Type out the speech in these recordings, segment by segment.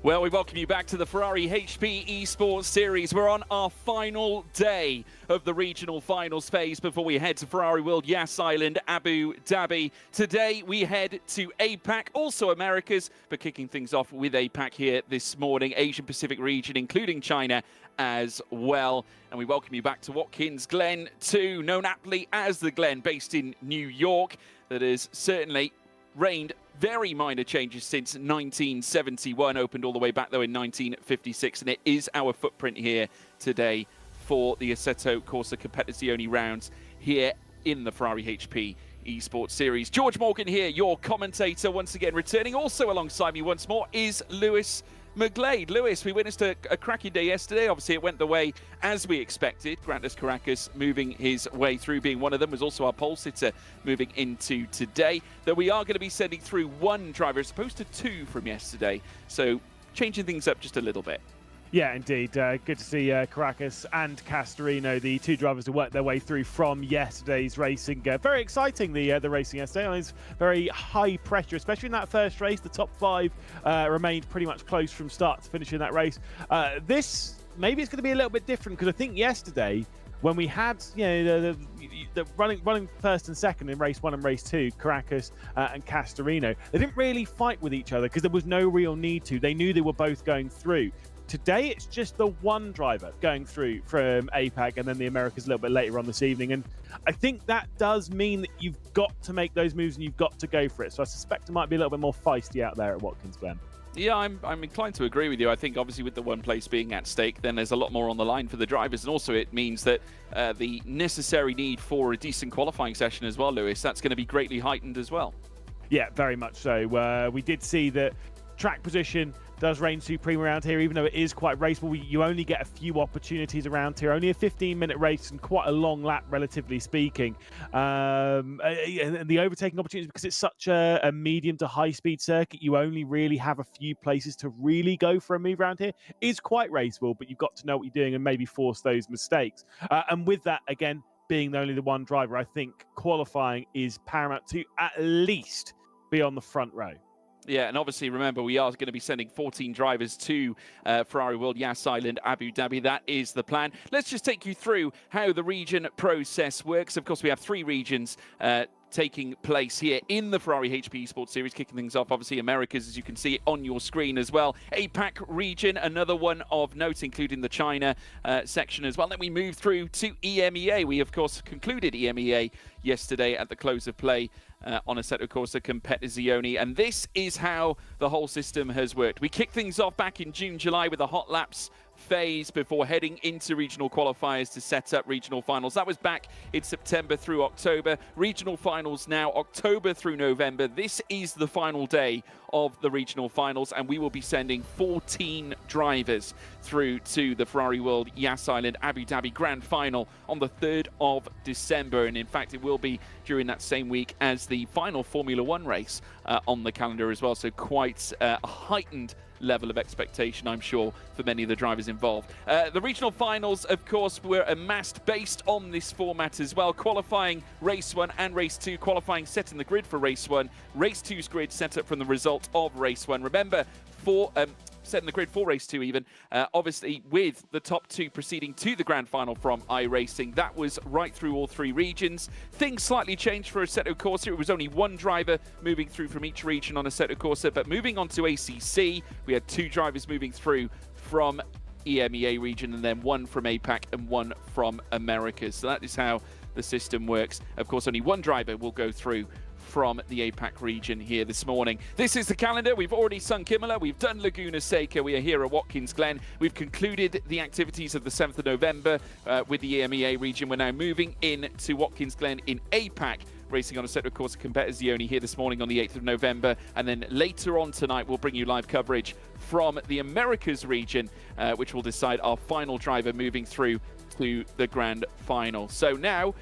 Well, we welcome you back to the Ferrari HP Esports Series. We're on our final day of the regional finals phase before we head to Ferrari World Yas Island, Abu Dhabi. Today we head to APAC, also Americas, but kicking things off with APAC here this morning, Asian Pacific region, including China as well. And we welcome you back to Watkins Glen 2, known aptly as the Glen, based in New York, that has certainly reigned very minor changes since 1971, opened all the way back though in 1956, and it is our footprint here today for the Assetto Corsa Competizione rounds here in the Ferrari HP Esports Series. George Morgan here, your commentator, once again returning. Also alongside me once more is Lewis McGlade. Lewis, we witnessed a cracking day yesterday. Obviously, it went the way as we expected. Grandes Caracas moving his way through, being one of them, was also our pole sitter moving into today. Though we are going to be sending through one driver as opposed to two from yesterday. So changing things up just a little bit. Yeah, indeed. Good to see Caracas and Castorino, the two drivers who worked their way through from yesterday's racing. Very exciting, the racing yesterday. It was very high pressure, especially in that first race. The top five remained pretty much close from start to finish in that race. This, maybe it's going to be a little bit different, because I think yesterday, when we had the running first and second in race one and race two, Caracas and Castorino, they didn't really fight with each other because there was no real need to. They knew they were both going through. Today, it's just the one driver going through from APAC, and then the Americas a little bit later on this evening. And I think that does mean that you've got to make those moves and you've got to go for it. So I suspect it might be a little bit more feisty out there at Watkins Glen. Yeah, I'm inclined to agree with you. I think obviously with the one place being at stake, then there's a lot more on the line for the drivers. And also it means that the necessary need for a decent qualifying session as well, Lewis, that's going to be greatly heightened as well. Yeah, very much so. We did see that track position does reign supreme around here, even though it is quite raceable. You only get a few opportunities around here. Only a 15-minute race and quite a long lap, relatively speaking. And the overtaking opportunities, because it's such a medium to high-speed circuit, you only really have a few places to really go for a move around here. It is quite raceable, but you've got to know what you're doing and maybe force those mistakes. And with that, again, being only the one driver, I think qualifying is paramount to at least be on the front row. Yeah, and obviously, remember, we are going to be sending 14 drivers to Ferrari World Yas Island, Abu Dhabi. That is the plan. Let's just take you through how the region process works. Of course, we have three regions taking place here in the Ferrari HP Esports Series, kicking things off, obviously, Americas, as you can see on your screen as well. APAC region, another one of note, including the China section as well. Then we move through to EMEA. We, of course, concluded EMEA yesterday at the close of play on Assetto Corsa Competizione, and this is how the whole system has worked. We kicked things off back in June, July with a hot laps phase before heading into regional qualifiers to set up regional finals. That was back in September through October. Regional finals now October through November. This is the final day of the regional finals, and we will be sending 14 drivers through to the Ferrari World Yas Island Abu Dhabi Grand Final on the 3rd of December. And in fact, it will be during that same week as the final Formula One race on the calendar as well. So quite a heightened level of expectation, I'm sure, for many of the drivers involved. The regional finals, of course, were amassed based on this format as well. Qualifying race 1 and race 2. Qualifying set in the grid for race 1. Race 2's grid set up from the result of race 1. Remember, set in the grid for race 2 even, obviously with the top 2 proceeding to the grand final from iRacing. That was right through all three regions. Things slightly changed for Assetto Corsa. It was only one driver moving through from each region on Assetto Corsa, but moving on to ACC, we had two drivers moving through from EMEA region, and then one from APAC and one from Americas. So that is how the system works. Of course, only one driver will go through from the APAC region here this morning. This is the calendar. We've already sunk Imola. We've done Laguna Seca. We are here at Watkins Glen. We've concluded the activities of the 7th of November with the EMEA region. We're now moving in to Watkins Glen in APAC, racing on Assetto Corsa Competizione here this morning on the 8th of November. And then later on tonight, we'll bring you live coverage from the Americas region, which will decide our final driver moving through to the grand final. So now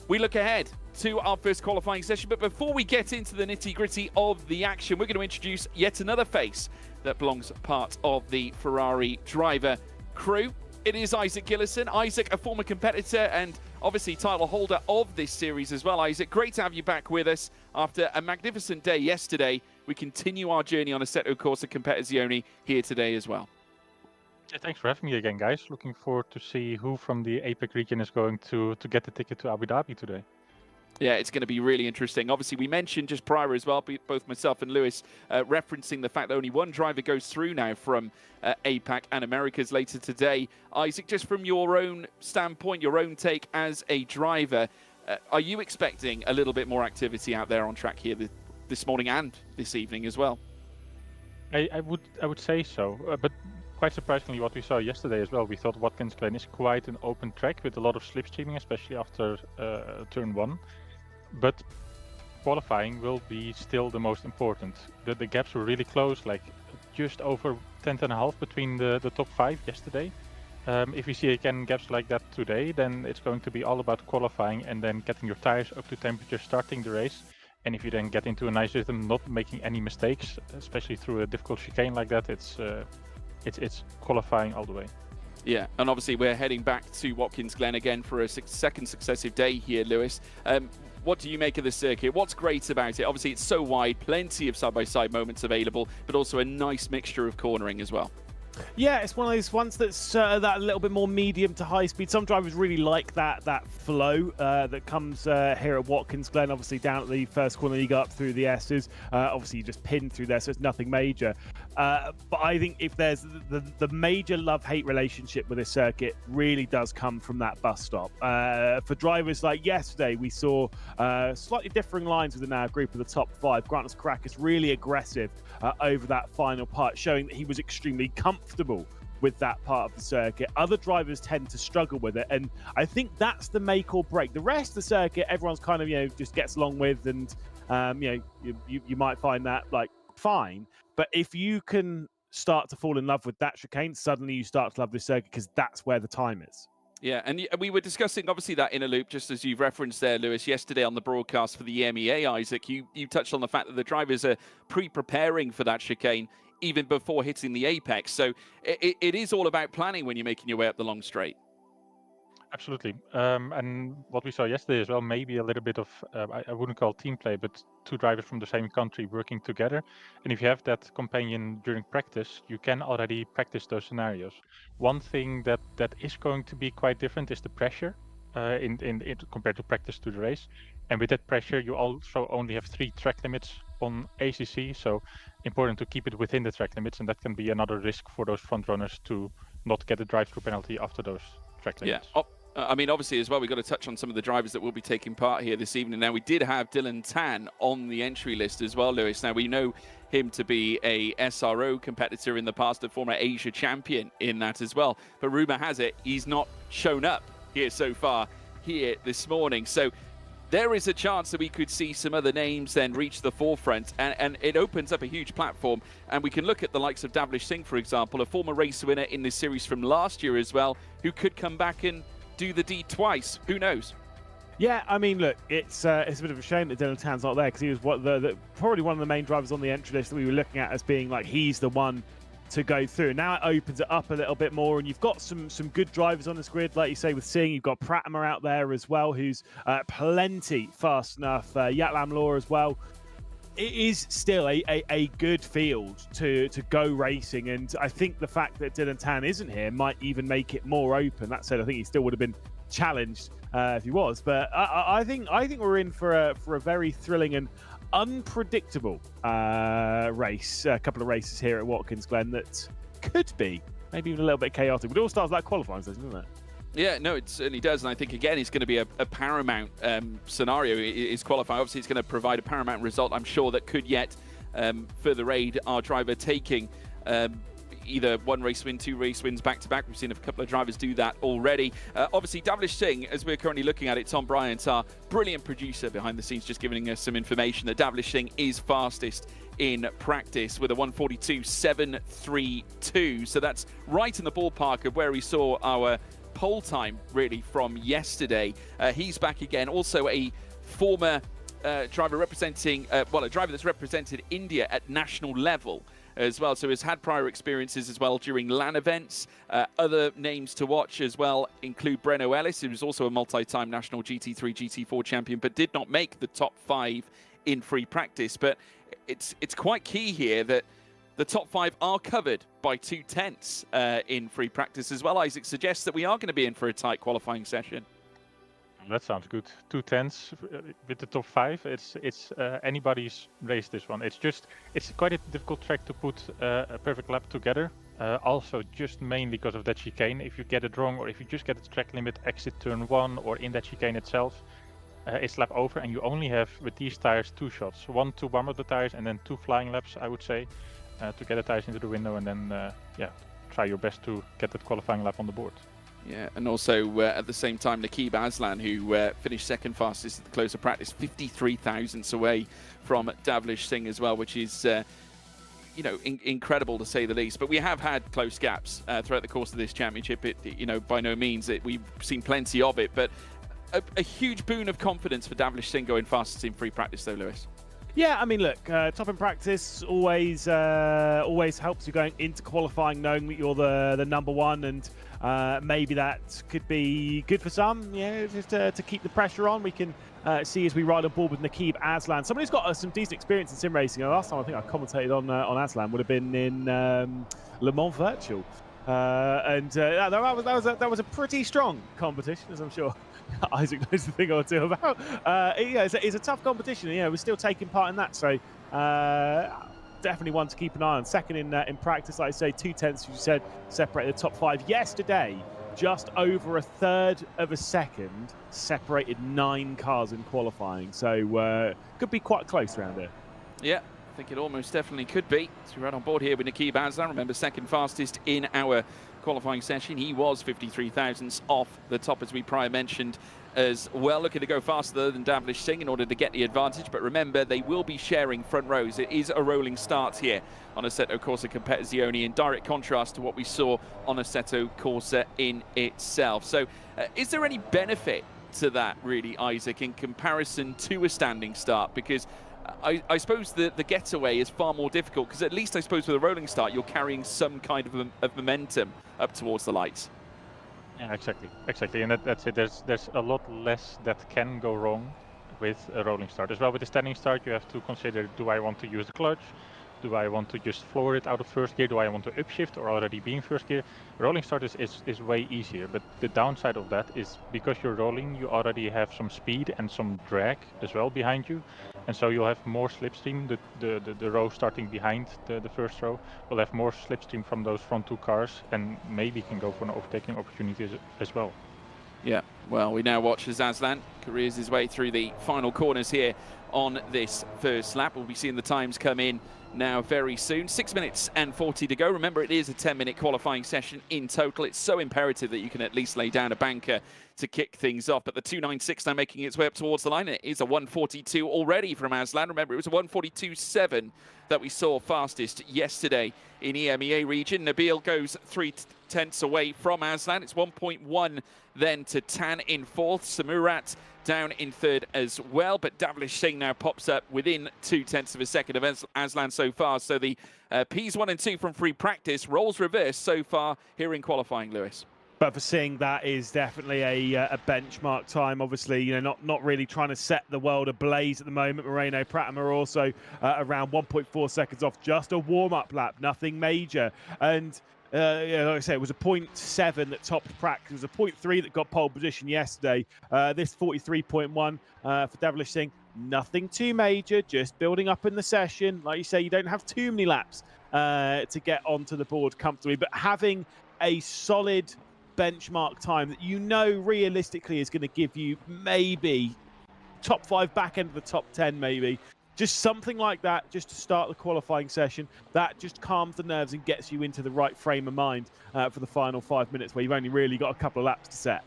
we look ahead to our first qualifying session. But before we get into the nitty-gritty of the action, we're going to introduce yet another face that belongs part of the Ferrari driver crew. It is Isaac Gillison. Isaac, a former competitor and obviously title holder of this series as well. Isaac, great to have you back with us after a magnificent day yesterday we continue our journey on Assetto Corsa Competizione here today as well. Yeah, thanks for having me again, guys. Looking forward to see who from the APAC region is going to get the ticket to Abu Dhabi today. Yeah, it's going to be really interesting. Obviously, we mentioned just prior as well, both myself and Lewis, referencing the fact that only one driver goes through now from APAC and Americas later today. Isaac, just from your own standpoint, your own take as a driver, are you expecting a little bit more activity out there on track here this morning and this evening as well? I would say so, but quite surprisingly, what we saw yesterday as well, we thought Watkins Glen is quite an open track with a lot of slipstreaming, especially after turn 1. But qualifying will be still the most important. The gaps were really close, like just over 10.5 between the top 5 yesterday. If we see again gaps like that today, then it's going to be all about qualifying and then getting your tires up to temperature, starting the race. And if you then get into a nice rhythm, not making any mistakes, especially through a difficult chicane like that, it's qualifying all the way. Yeah, and obviously we're heading back to Watkins Glen again for a second successive day here, Lewis. What do you make of this circuit? What's great about it? Obviously it's so wide, plenty of side-by-side moments available, but also a nice mixture of cornering as well. Yeah, it's one of those ones that's that little bit more medium to high speed. Some drivers really like that flow that comes here at Watkins Glen. Obviously down at the first corner you go up through the S's. Obviously you just pin through there, so it's nothing major. But I think if there's the major love-hate relationship with this circuit really does come from that bus stop. For drivers like yesterday, we saw slightly differing lines within our group of the top 5. Grantus Caracas really aggressive over that final part, showing that he was extremely comfortable with that part of the circuit. Other drivers tend to struggle with it, and I think that's the make or break. The rest of the circuit, everyone's kind of just gets along with, and you might find that like fine. But if you can start to fall in love with that chicane, suddenly you start to love this circuit because that's where the time is. Yeah, and we were discussing, obviously, that inner loop, just as you've referenced there, Lewis, yesterday on the broadcast for the EMEA, Isaac. You touched on the fact that the drivers are pre-preparing for that chicane even before hitting the apex. So it is all about planning when you're making your way up the long straight. Absolutely. And what we saw yesterday as well, maybe a little bit of, I wouldn't call team play, but 2 drivers from the same country working together. And if you have that companion during practice, you can already practice those scenarios. One thing that is going to be quite different is the pressure compared to practice to the race. And with that pressure, you also only have 3 track limits on ACC. So important to keep it within the track limits. And that can be another risk for those front runners to not get a drive-through penalty after those track limits. Yeah. I mean, obviously, as well, we've got to touch on some of the drivers that will be taking part here this evening. Now, we did have Dylan Tan on the entry list as well, Lewis. Now, we know him to be a SRO competitor in the past, a former Asia champion in that as well. But rumour has it he's not shown up here so far here this morning. So there is a chance that we could see some other names then reach the forefront, and it opens up a huge platform. And we can look at the likes of Davlish Singh, for example, a former race winner in this series from last year as well, who could come back and do the deed twice. Who knows? Yeah, I mean, look, it's a bit of a shame that Dylan Tan's not there, because he was probably one of the main drivers on the entry list that we were looking at as being like he's the one to go through. Now it opens it up a little bit more, and you've got some good drivers on this grid, like you say with Singh. You've got Pratama out there as well, who's plenty fast enough. Yatlam Law as well. It is still a good field to go racing, and I think the fact that Dylan Tan isn't here might even make it more open. That said, I think he still would have been challenged if he was, but I think we're in for a very thrilling and unpredictable race. A couple of races here at Watkins Glen that could be maybe even a little bit chaotic. But it all starts like qualifying, doesn't it? Yeah, no, it certainly does. And I think, again, it's going to be a paramount scenario. Is qualifying. Obviously, it's going to provide a paramount result, I'm sure, that could yet further aid our driver taking either 1 race win, 2 race wins back-to-back. We've seen a couple of drivers do that already. Obviously, Davlish Singh, as we're currently looking at it, Tom Bryant, our brilliant producer behind the scenes, just giving us some information that Davlish Singh is fastest in practice with a 1:42.732. So that's right in the ballpark of where we saw our pole time really from yesterday. He's back again. Also a former driver representing, a driver that's represented India at national level as well. So has had prior experiences as well during LAN events. Other names to watch as well include Breno Ellis, who was also a multi-time national GT3, GT4 champion, but did not make the top 5 in free practice. But it's quite key here that the top 5 are covered by 2/10 in free practice as well. Isaac suggests that we are going to be in for a tight qualifying session. That sounds good. 2/10 with the top 5. It's anybody's race, this one. It's quite a difficult track to put a perfect lap together. Also, just mainly because of that chicane. If you get it wrong, or if you just get the track limit exit turn 1, or in that chicane itself, it's lap over, and you only have with these tires 2 shots. 1 to warm up the tires, and then 2 flying laps, I would say, to get the tires into the window, and then try your best to get that qualifying lap on the board. Yeah, and also at the same time, Nakib Aslan, who finished second fastest at the close of practice, 53 thousandths away from Davlish Singh as well, which is incredible to say the least. But we have had close gaps throughout the course of this championship. By no means we've seen plenty of it, but a huge boon of confidence for Davlish Singh going fastest in free practice, though, Lewis. Yeah, I mean, look, top in practice always helps you going into qualifying, knowing that you're the number 1, and maybe that could be good for some. Yeah, just to keep the pressure on. We can see as we ride on board with Nakib Aslan, someone who's got some decent experience in sim racing. The last time I think I commentated on Aslan would have been in Le Mans Virtual, and that was a pretty strong competition, as I'm sure Isaac knows the thing or two about. It's a tough competition. We're still taking part in that, so definitely one to keep an eye on. Second in practice, like I say, 2/10, as you said, separated the top 5. Yesterday, just over a third of a second separated 9 cars in qualifying, so could be quite close around here. Yeah, I think it almost definitely could be. So we're right on board here with Nakib Aslan. Remember, second fastest in our qualifying session. He was 53 thousandths off the top, as we prior mentioned as well, looking to go faster than Davlish Singh in order to get the advantage. But remember, they will be sharing front rows. It is a rolling start here on Assetto Corsa Competizione, in direct contrast to what we saw on Assetto Corsa in itself. So is there any benefit to that, really, Isaac, in comparison to a standing start? Because I suppose the getaway is far more difficult, because at least I suppose with a rolling start you're carrying some kind of momentum up towards the lights. Yeah, exactly, and that's it. There's a lot less that can go wrong with a rolling start as well. With a standing start, you have to consider: do I want to use the clutch? Do I want to just floor it out of first gear? Do I want to upshift or already be in first gear? Rolling start is way easier, but the downside of that is because you're rolling, you already have some speed and some drag as well behind you, and so you'll have more slipstream. The row starting behind the first row will have more slipstream from those front 2 cars, and maybe can go for an overtaking opportunity as well. Yeah, well, we now watch as Aslan careers his way through the final corners here on this first lap. We'll be seeing the times come in now very soon. 6 minutes and 40 to go. Remember, it is a 10-minute qualifying session in total. It's so imperative that you can at least lay down a banker to kick things off. But the 296 now making its way up towards the line. It is a 142 already from Aslan. Remember, it was a 142.7 that we saw fastest yesterday in EMEA region. Nabil goes 3/10 away from Aslan. It's 1.1 then to Tan in 4th. Samurat down in 3rd as well, but Davlish Singh now pops up within 0.2 of a second of Aslan so far. So the Ps 1 and 2 from free practice, roles reversed so far here in qualifying, Lewis. But for Singh, that is definitely a benchmark time. Obviously, not really trying to set the world ablaze at the moment. Moreno Prattam are also around 1.4 seconds off, just a warm-up lap, nothing major. And like I said, it was a 0.7 that topped practice. It was a 0.3 that got pole position yesterday. This 43.1 for Davlish Singh, nothing too major, just building up in the session. Like you say, you don't have too many laps to get onto the board comfortably, but having a solid benchmark time that realistically is going to give you maybe top 5, back end of the top 10 maybe. Just something like that, just to start the qualifying session, that just calms the nerves and gets you into the right frame of mind for the final 5 minutes, where you've only really got a couple of laps to set.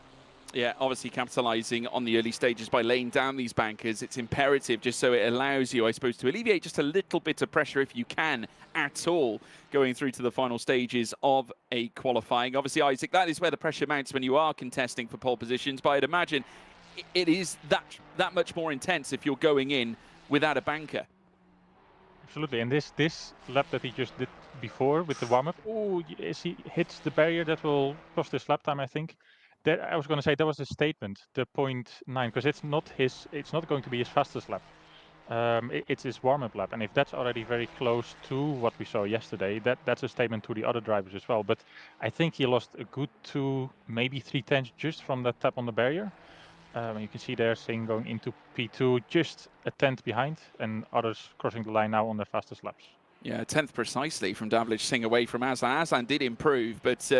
Yeah, obviously capitalising on the early stages by laying down these bankers. It's imperative, just so it allows you, I suppose, to alleviate just a little bit of pressure, if you can at all, going through to the final stages of a qualifying. Obviously, Isaac, that is where the pressure mounts when you are contesting for pole positions, but I'd imagine it is that much more intense if you're going in without a banker. Absolutely, and this lap that he just did before with the warm-up, as he hits the barrier, that will cost his lap time, I think. That I was going to say, that was a statement, the 0.9, because it's not going to be his fastest lap. it's his warm-up lap, and if that's already very close to what we saw yesterday, that's a statement to the other drivers as well. But I think he lost a good 2, maybe 3 tenths just from that tap on the barrier. You can see there Singh going into P2, just a tenth behind, and others crossing the line now on their fastest laps. Yeah, 10th precisely from Davlich Singh away from Aslan. Aslan did improve, but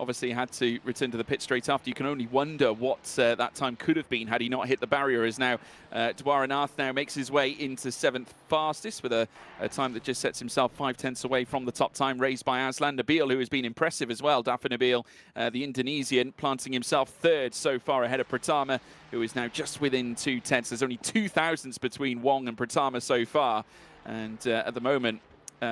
obviously had to return to the pit straight after. You can only wonder what that time could have been had he not hit the barrier. As now Dwaranath now makes his way into 7th fastest with a time that just sets himself 5 tenths away from the top time raised by Aslan. Nabil, who has been impressive as well. Dafa Nabil, the Indonesian, planting himself 3rd so far ahead of Pratama, who is now just within 2 tenths. There's only 2 thousandths between Wong and Pratama so far. And at the moment,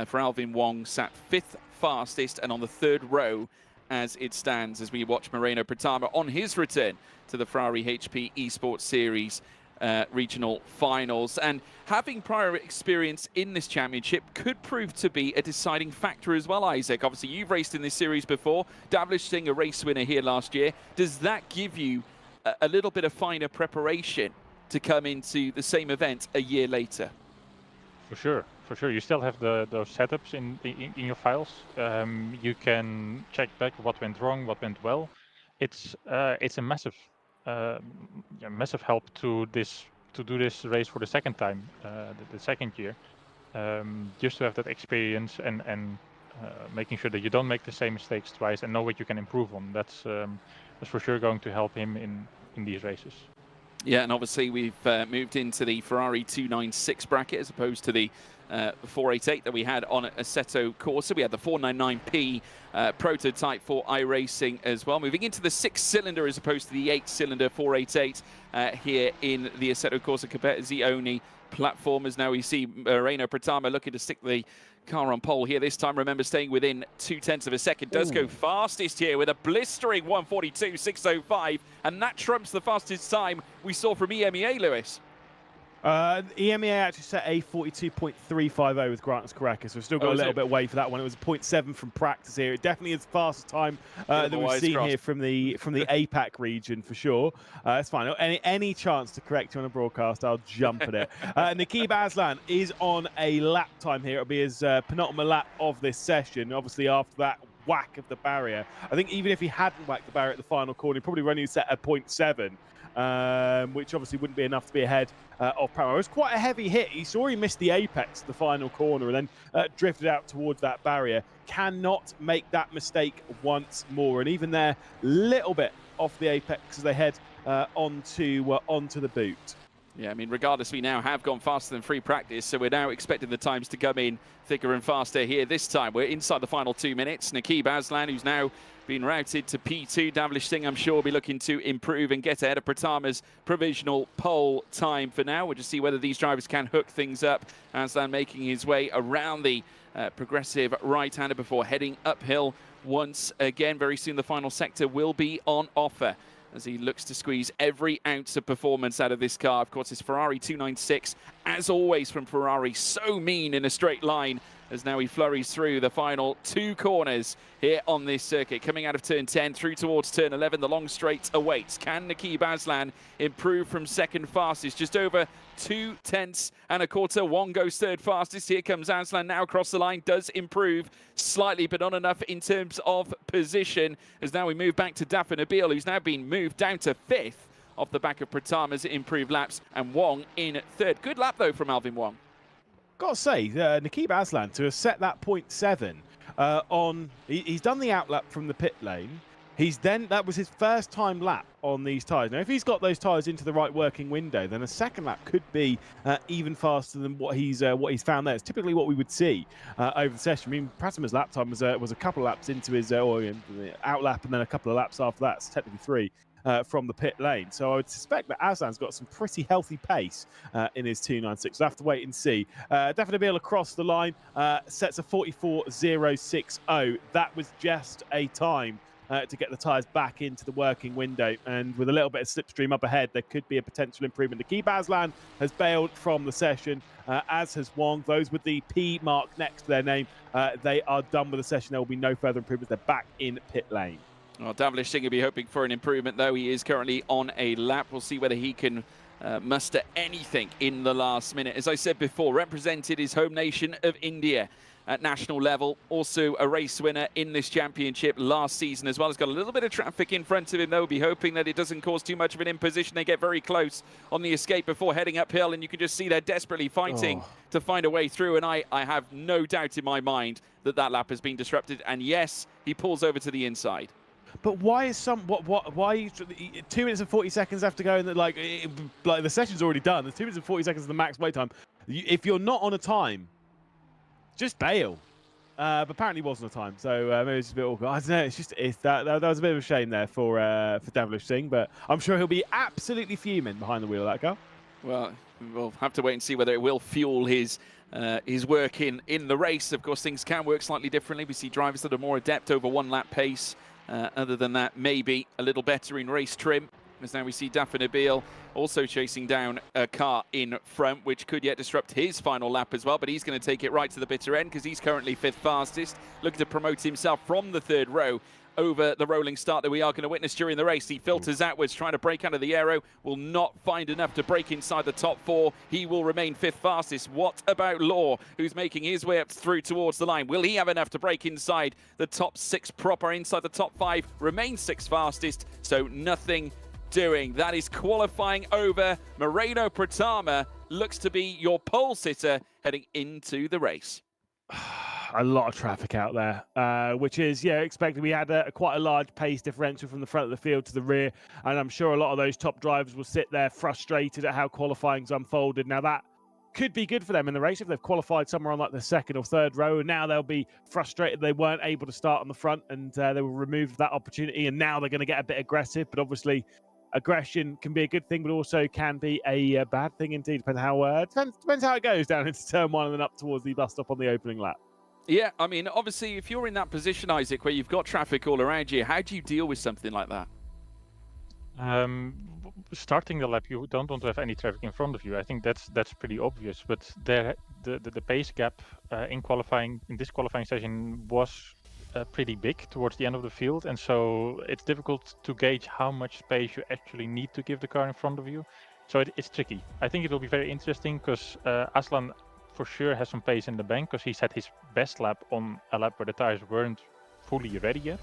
for Alvin Wong, sat 5th fastest and on the 3rd row as it stands, as we watch Moreno Pratama on his return to the Ferrari HP Esports Series regional finals. And having prior experience in this championship could prove to be a deciding factor as well, Isaac. Obviously, you've raced in this series before. Davlich Singh, a race winner here last year. Does that give you a little bit of finer preparation to come into the same event a year later? For sure. For sure, you still have those setups in your files. You can check back what went wrong, what went well. It's a massive massive help to do this race for the second time, the second year, just to have that experience and making sure that you don't make the same mistakes twice and know what you can improve on. That's for sure going to help him in these races. Yeah, and obviously we've moved into the Ferrari 296 bracket as opposed to the 488 that we had on Assetto Corsa. We had the 499P prototype for iRacing as well. Moving into the 6-cylinder as opposed to the 8-cylinder 488 here in the Assetto Corsa Competizione platform. As now we see Moreno Pratama looking to stick the car on pole here this time. Remember, staying within 2 tenths of a second. Does go fastest here with a blistering 1:42.605, and that trumps the fastest time we saw from EMEA, Lewis. EMEA actually set a 42.350 with Grantis Caracas. We've still got a little bit away for that one. It was 0.7 from practice here. It definitely is the fastest time that we've seen here from the APAC region for sure. It's fine. Any chance to correct you on a broadcast, I'll jump at it. Nakib Aslan is on a lap time here. It'll be his penultimate lap of this session. Obviously, after that whack of the barrier, I think even if he hadn't whacked the barrier at the final corner, he probably only set a 0.7. Which obviously wouldn't be enough to be ahead of Pamo. It was quite a heavy hit. He saw he missed the apex at the final corner and then drifted out towards that barrier. Cannot make that mistake once more. And even there, little bit off the apex as they head onto the boot. Yeah, I mean, regardless, we now have gone faster than free practice, so we're now expecting the times to come in thicker and faster here this time. We're inside the final 2 minutes. Nakib Aslan, who's now been routed to P2. Davlich Singh, I'm sure, will be looking to improve and get ahead of Pratama's provisional pole time for now. We'll just see whether these drivers can hook things up. Aslan making his way around the progressive right-hander before heading uphill once again. Very soon the final sector will be on offer as he looks to squeeze every ounce of performance out of this car. Of course, it's Ferrari 296, as always from Ferrari, so mean in a straight line, as now he flurries through the final 2 corners here on this circuit. Coming out of turn 10 through towards turn 11, the long straight awaits. Can Nakib Aslan improve from second fastest? Just over 2 tenths and a quarter. Wong goes third fastest. Here comes Aslan now across the line. Does improve slightly, but not enough in terms of position. As now we move back to Dafa Nabil, who's now been moved down to 5th off the back of Pratama's improved laps, and Wong in 3rd. Good lap, though, from Alvin Wong. Got to say, Nakib Aslan to have set that 0.7 on, he's done the outlap from the pit lane. That was his first time lap on these tyres. Now, if he's got those tyres into the right working window, then a second lap could be even faster than what he's found there. It's typically what we would see over the session. I mean, Pratama's lap time was a couple of laps into his outlap, and then a couple of laps after that. It's technically 3. From the pit lane. So I would suspect that Aslan's got some pretty healthy pace in his 296. We'll have to wait and see. Dafa Nabil across the line sets a 44.060. That was just a time to get the tyres back into the working window. And with a little bit of slipstream up ahead, there could be a potential improvement. Nakib Aslan has bailed from the session, as has Wong. Those with the P mark next to their name, they are done with the session. There will be no further improvements. They're back in pit lane. Well, Davlich Singh will be hoping for an improvement, though. He is currently on a lap. We'll see whether he can muster anything in the last minute. As I said before, represented his home nation of India at national level. Also a race winner in this championship last season as well. He's got a little bit of traffic in front of him, though. Be hoping that it doesn't cause too much of an imposition. They get very close on the escape before heading uphill, and you can just see they're desperately fighting to find a way through. And I have no doubt in my mind that that lap has been disrupted. And yes, he pulls over to the inside. But why is why 2 minutes and 40 seconds have to go, and like the session's already done. There's 2 minutes and 40 seconds of the max wait time. If you're not on a time, just bail. But apparently wasn't a time, so maybe it's just a bit awkward. I don't know. That was a bit of a shame there for Devilish Singh, but I'm sure he'll be absolutely fuming behind the wheel of that car. Well, we'll have to wait and see whether it will fuel his work in the race. Of course, things can work slightly differently. We see drivers that are more adept over 1 lap pace. Other than that, maybe a little better in race trim. As now we see Dafa Nabil also chasing down a car in front, which could yet disrupt his final lap as well. But he's going to take it right to the bitter end because he's currently 5th fastest, looking to promote himself from the 3rd row over the rolling start that we are going to witness during the race. He filters outwards, trying to break out of the aero, will not find enough to break inside the top 4. He will remain 5th fastest. What about Law, who's making his way up through towards the line? Will he have enough to break inside the top 6 proper, inside the top 5, remain 6th fastest? So nothing doing. That is qualifying over. Moreno Pratama looks to be your pole sitter heading into the race. A lot of traffic out there, which is, expected. We had quite a large pace differential from the front of the field to the rear, and I'm sure a lot of those top drivers will sit there frustrated at how qualifying's unfolded. Now, that could be good for them in the race if they've qualified somewhere on like the 2nd or 3rd row, and now they'll be frustrated they weren't able to start on the front, and they were removed that opportunity, and now they're going to get a bit aggressive. But obviously, aggression can be a good thing, but also can be a bad thing indeed. Depends how it goes down into turn 1 and then up towards the bus stop on the opening lap. Yeah, I mean, obviously, if you're in that position, Isaac, where you've got traffic all around you, how do you deal with something like that? Starting the lap, you don't want to have any traffic in front of you. I think that's pretty obvious. But the pace gap in this qualifying session was pretty big towards the end of the field, and so it's difficult to gauge how much space you actually need to give the car in front of you. So it's tricky. I think it will be very interesting because Aslan for sure has some pace in the bank because he's had his best lap on a lap where the tires weren't fully ready yet.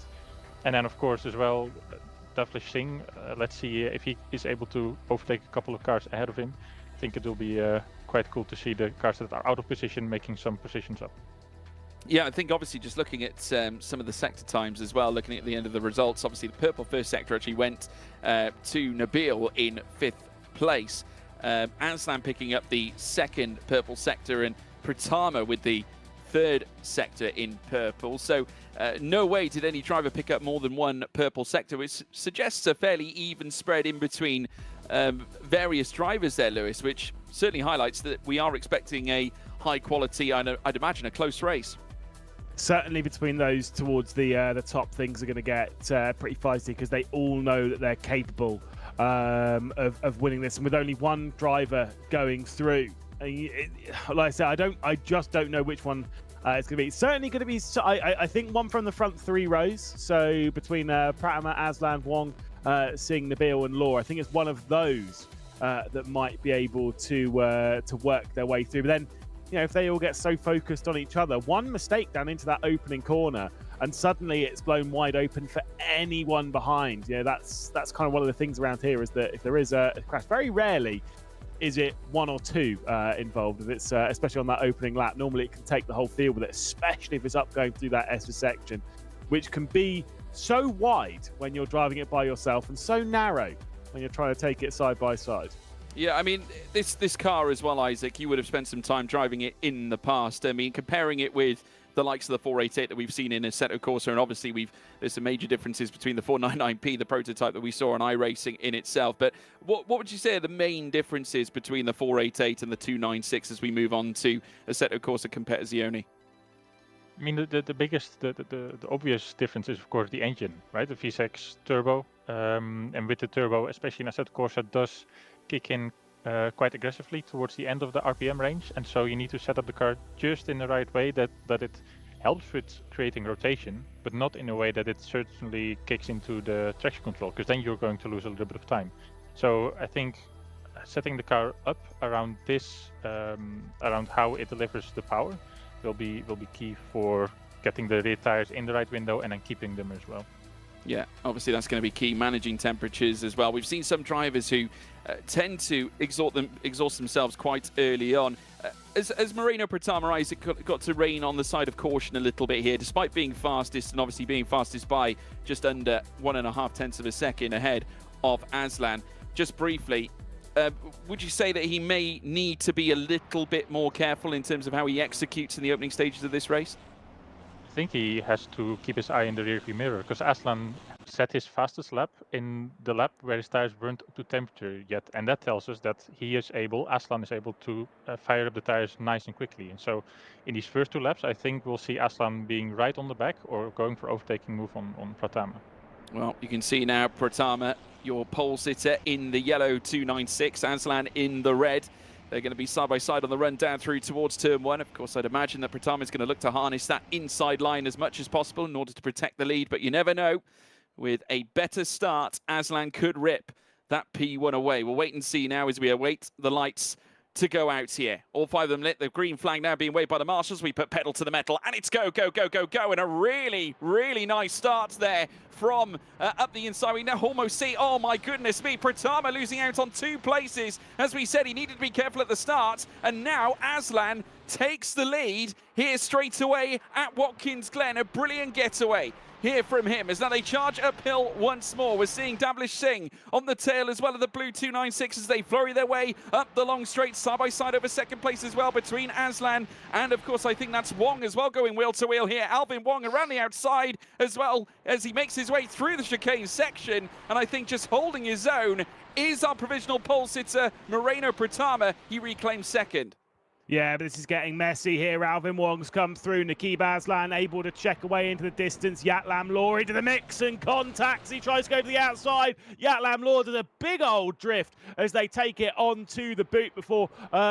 And then of course as well, Devilish Singh, let's see if he is able to overtake a couple of cars ahead of him. I think it will be quite cool to see the cars that are out of position making some positions up. Yeah, I think obviously just looking at some of the sector times as well, looking at the end of the results, obviously the purple first sector actually went to Nabil in 5th place. Aslan picking up the 2nd purple sector, and Pratama with the 3rd sector in purple. So no way did any driver pick up more than 1 purple sector, which suggests a fairly even spread in between various drivers there, Lewis, which certainly highlights that we are expecting a high quality, I'd imagine a close race. Certainly between those towards the top, things are going to get pretty feisty because they all know that they're capable of winning this, and with only 1 driver going through, like I said, I just don't know which one it's going to be. It's certainly going to be, I think, one from the front 3 rows. So between Pratama, Aslan, Wong, Singh, Nabil, and Law, I think it's one of those that might be able to work their way through. But then, if they all get so focused on each other, one mistake down into that opening corner, and suddenly it's blown wide open for anyone behind. That's kind of one of the things around here, is that if there is a crash, very rarely is it 1 or 2 involved. If it's especially on that opening lap, normally it can take the whole field with it, especially if it's up going through that S section, which can be so wide when you're driving it by yourself and so narrow when you're trying to take it side by side. Yeah, I mean, this car as well, Isaac, you would have spent some time driving it in the past. I mean, comparing it with the likes of the 488 that we've seen in Assetto Corsa, and obviously there's some major differences between the 499P, the prototype that we saw on iRacing in itself. But what would you say are the main differences between the 488 and the 296 as we move on to Assetto Corsa Competizione? I mean, the biggest, the obvious difference is, of course, the engine, right? The V6 turbo, and with the turbo, especially in Assetto Corsa, does kick in quite aggressively towards the end of the RPM range, and so you need to set up the car just in the right way that it helps with creating rotation, but not in a way that it certainly kicks into the traction control, because then you're going to lose a little bit of time. So I think setting the car up around this, around how it delivers the power, will be key for getting the rear tires in the right window and then keeping them as well. Yeah, obviously that's going to be key, managing temperatures as well. We've seen some drivers who tend to exhaust themselves quite early on. As Moreno Pratama Isaac got to rein on the side of caution a little bit here, despite being fastest and obviously being fastest by just under 1.5 tenths of a second ahead of Aslan. Just briefly, would you say that he may need to be a little bit more careful in terms of how he executes in the opening stages of this race? I think he has to keep his eye in the rearview mirror, because Aslan set his fastest lap in the lap where his tires weren't up to temperature yet, and that tells us that Aslan is able to fire up the tires nice and quickly. And so in these first 2 laps, I think we'll see Aslan being right on the back or going for overtaking move on Pratama. Well, you can see now Pratama, your pole sitter, in the yellow 296, Aslan in the red. They're going to be side by side on the run down through towards turn 1. Of course, I'd imagine that Pratama is going to look to harness that inside line as much as possible in order to protect the lead, but you never know. With a better start, Aslan could rip that P1 away. We'll wait and see now as we await the lights to go out here. All 5 of them lit. The green flag now being waved by the marshals. We put pedal to the metal, and it's go, go, go, go, go. And a really, really nice start there from up the inside. We now almost see, oh my goodness me, Pratama losing out on 2 places. As we said, he needed to be careful at the start. And now Aslan takes the lead here straight away at Watkins Glen. A brilliant getaway here from him as now they charge uphill once more. We're seeing Davlish Singh on the tail as well of the blue 296 as they flurry their way up the long straight side by side over second place as well between Aslan and of course I think that's Wong as well going wheel to wheel here. Alvin Wong around the outside as well as he makes his way through the chicane section, and I think just holding his own is our provisional pole sitter Moreno Pratama. He reclaims second. Yeah, but this is getting messy here. Alvin Wong's come through. Nakib Aslan able to check away into the distance. Yatlam Law into the mix and contacts. He tries to go to the outside. Yatlam Law does a big old drift as they take it onto the boot before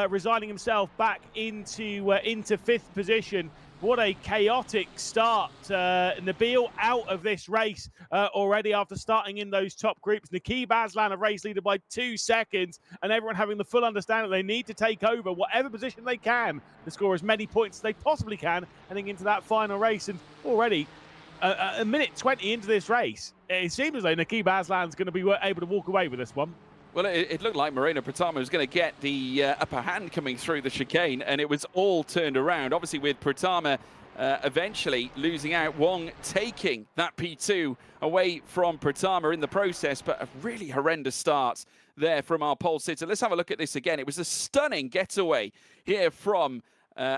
resigning himself back into 5th position. What a chaotic start. Nabil out of this race already after starting in those top groups. Nakib Aslan, a race leader by 2 seconds, and everyone having the full understanding they need to take over whatever position they can to score as many points as they possibly can heading into that final race. And already a minute 20 into this race, it seems as though Nakib Aslan's going to be able to walk away with this one. Well, it looked like Moreno Pratama was going to get the upper hand coming through the chicane, and it was all turned around. Obviously, with Pratama eventually losing out, Wong taking that P2 away from Pratama in the process, but a really horrendous start there from our pole sitter. Let's have a look at this again. It was a stunning getaway here from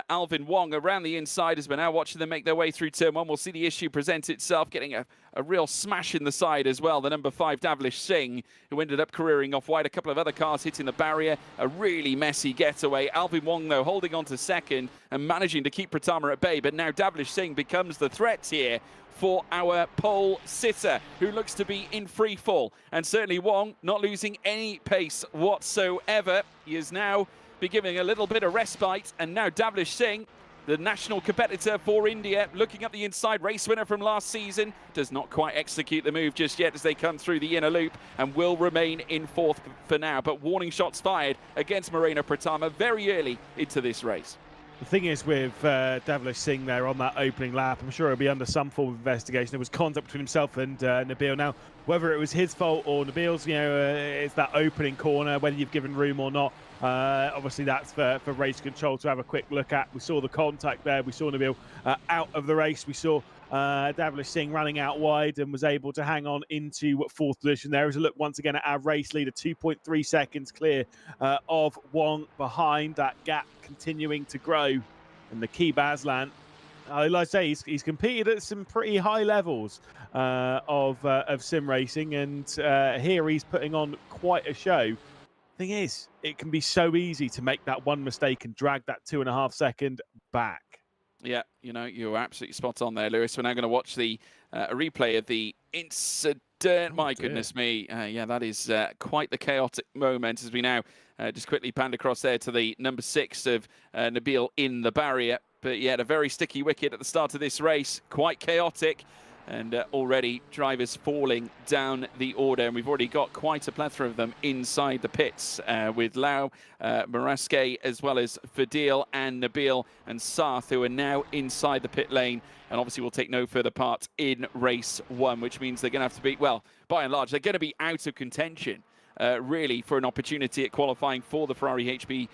Alvin Wong around the inside as we're now watching them make their way through turn 1. We'll see the issue present itself, getting a real smash in the side as well. The number 5, Davlish Singh, who ended up careering off wide. A couple of other cars hitting the barrier. A really messy getaway. Alvin Wong, though, holding on to second and managing to keep Pratama at bay. But now Davlish Singh becomes the threat here for our pole sitter, who looks to be in free fall. And certainly Wong not losing any pace whatsoever. He is now be giving a little bit of respite, and now Davlish Singh, the national competitor for India, looking up the inside, race winner from last season, does not quite execute the move just yet as they come through the inner loop and will remain in 4th for now. But warning shots fired against Moreno Pratama very early into this race. The thing is with Davlish Singh there on that opening lap, I'm sure it'll be under some form of investigation. There was contact between himself and Nabil. Now, whether it was his fault or Nabil's, it's that opening corner, whether you've given room or not. Obviously, that's for race control to have a quick look at. We saw the contact there. We saw Nabil out of the race. We saw Davlish Singh running out wide and was able to hang on into 4th position. There is a look once again at our race leader, 2.3 seconds clear of Wong behind. That gap continuing to grow. And Nakib Aslan, like I say, he's competed at some pretty high levels of sim racing, and here he's putting on quite a show. Thing is, it can be so easy to make that one mistake and drag that 2.5 second back. Yeah, you're absolutely spot on there, Lewis. We're now going to watch the replay of the incident. My goodness me. Yeah, that is quite the chaotic moment as we now just quickly panned across there to the number 6 of Nabil in the barrier. But yeah, a very sticky wicket at the start of this race. Quite chaotic. And already drivers falling down the order, and we've already got quite a plethora of them inside the pits with Lau, Maraske, as well as Fadil and Nabil and Sarth, who are now inside the pit lane, and obviously will take no further part in race 1, which means they're going to have to be, well, by and large, they're going to be out of contention, really, for an opportunity at qualifying for the Ferrari HB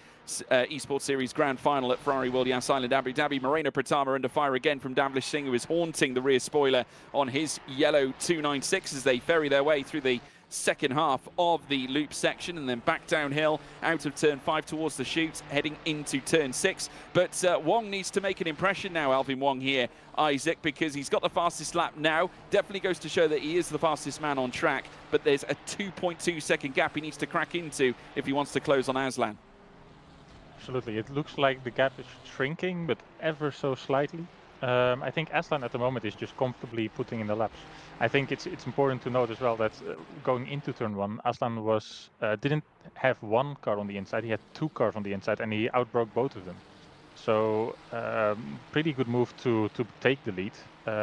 Esports Series Grand Final at Ferrari World Yas Island, Abu Dhabi. Moreno Pratama under fire again from Davlish Singh, who is haunting the rear spoiler on his yellow 296 as they ferry their way through the second half of the loop section and then back downhill out of turn 5 towards the chute, heading into turn 6. But Wong needs to make an impression now, Alvin Wong here, Isaac, because he's got the fastest lap now. Definitely goes to show that he is the fastest man on track, but there's a 2.2 second gap he needs to crack into if he wants to close on Aslan. Absolutely, it looks like the gap is shrinking, but ever so slightly. I think Aslan at the moment is just comfortably putting in the laps. I think it's important to note as well that going into turn 1, Aslan was didn't have one car on the inside, he had 2 cars on the inside, and he outbroke both of them. So pretty good move to take the lead.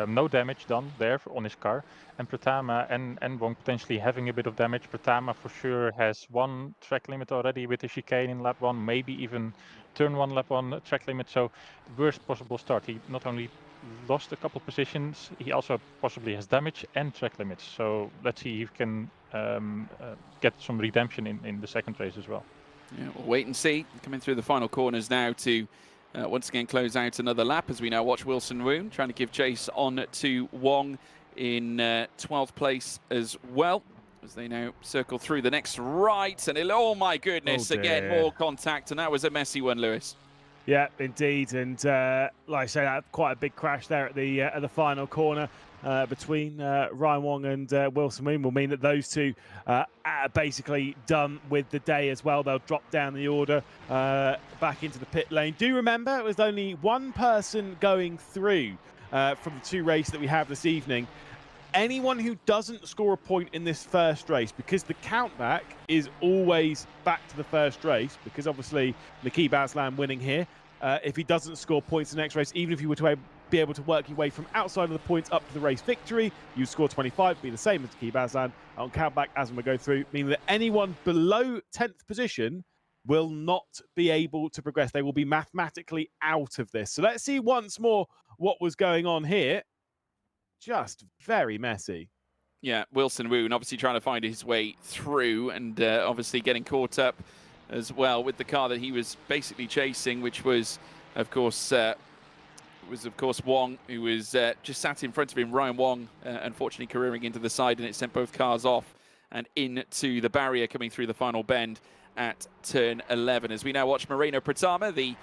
No damage done there on his car, and Pratama and Wong potentially having a bit of damage. Pratama for sure has 1 track limit already with the chicane in lap 1, maybe even turn 1 lap 1 track limit. So the worst possible start. He not only lost a couple positions, he also possibly has damage and track limits. So let's see if he can get some redemption in the second race as well. Yeah, we'll wait and see. Coming through the final corners now to once again close out another lap as we now watch Wilson Woon trying to give chase on to Wong in 12th place as well, as they now circle through the next right. And oh my goodness, again, more contact, and that was a messy one, Lewis. Yeah, indeed, and like I say, quite a big crash there at the final corner between Ryan Wong and Wilson Moon will mean that those two are basically done with the day as well. They'll drop down the order back into the pit lane. Do remember, it was only one person going through from the 2 races that we have this evening. Anyone who doesn't score a point in this first race, because the countback is always back to the first race, because obviously Nakib Aslan winning here, if he doesn't score points in the next race, even if you were to be able to work your way from outside of the points up to the race victory, you score 25, be the same as Nakib Aslan. On countback, Aslan will go through, meaning that anyone below 10th position will not be able to progress. They will be mathematically out of this. So let's see once more what was going on here. Just very messy. Yeah, Wilson Woon obviously trying to find his way through, and obviously getting caught up as well with the car that he was basically chasing, which was, of course, Wong, who was just sat in front of him. Ryan Wong, unfortunately, careering into the side, and it sent both cars off and into the barrier coming through the final bend at turn 11. As we now watch Moreno Pratama, the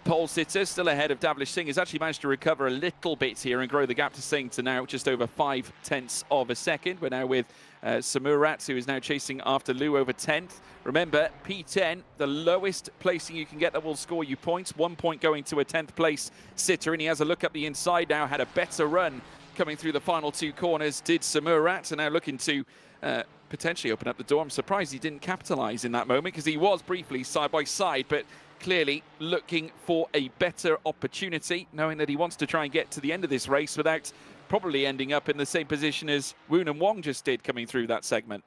pole sitter, still ahead of Davlish Singh, has actually managed to recover a little bit here and grow the gap to Singh to now just over 0.5 of a second. We're now with Samurat, who is now chasing after Lou over 10th. Remember, P10, the lowest placing you can get that will score you points. 1 point going to a 10th place sitter, and he has a look up the inside now, had a better run coming through the final 2 corners, did Samurat, and now looking to potentially open up the door. I'm surprised he didn't capitalize in that moment, because he was briefly side by side, but clearly looking for a better opportunity, knowing that he wants to try and get to the end of this race without probably ending up in the same position as Woon and Wong just did coming through that segment.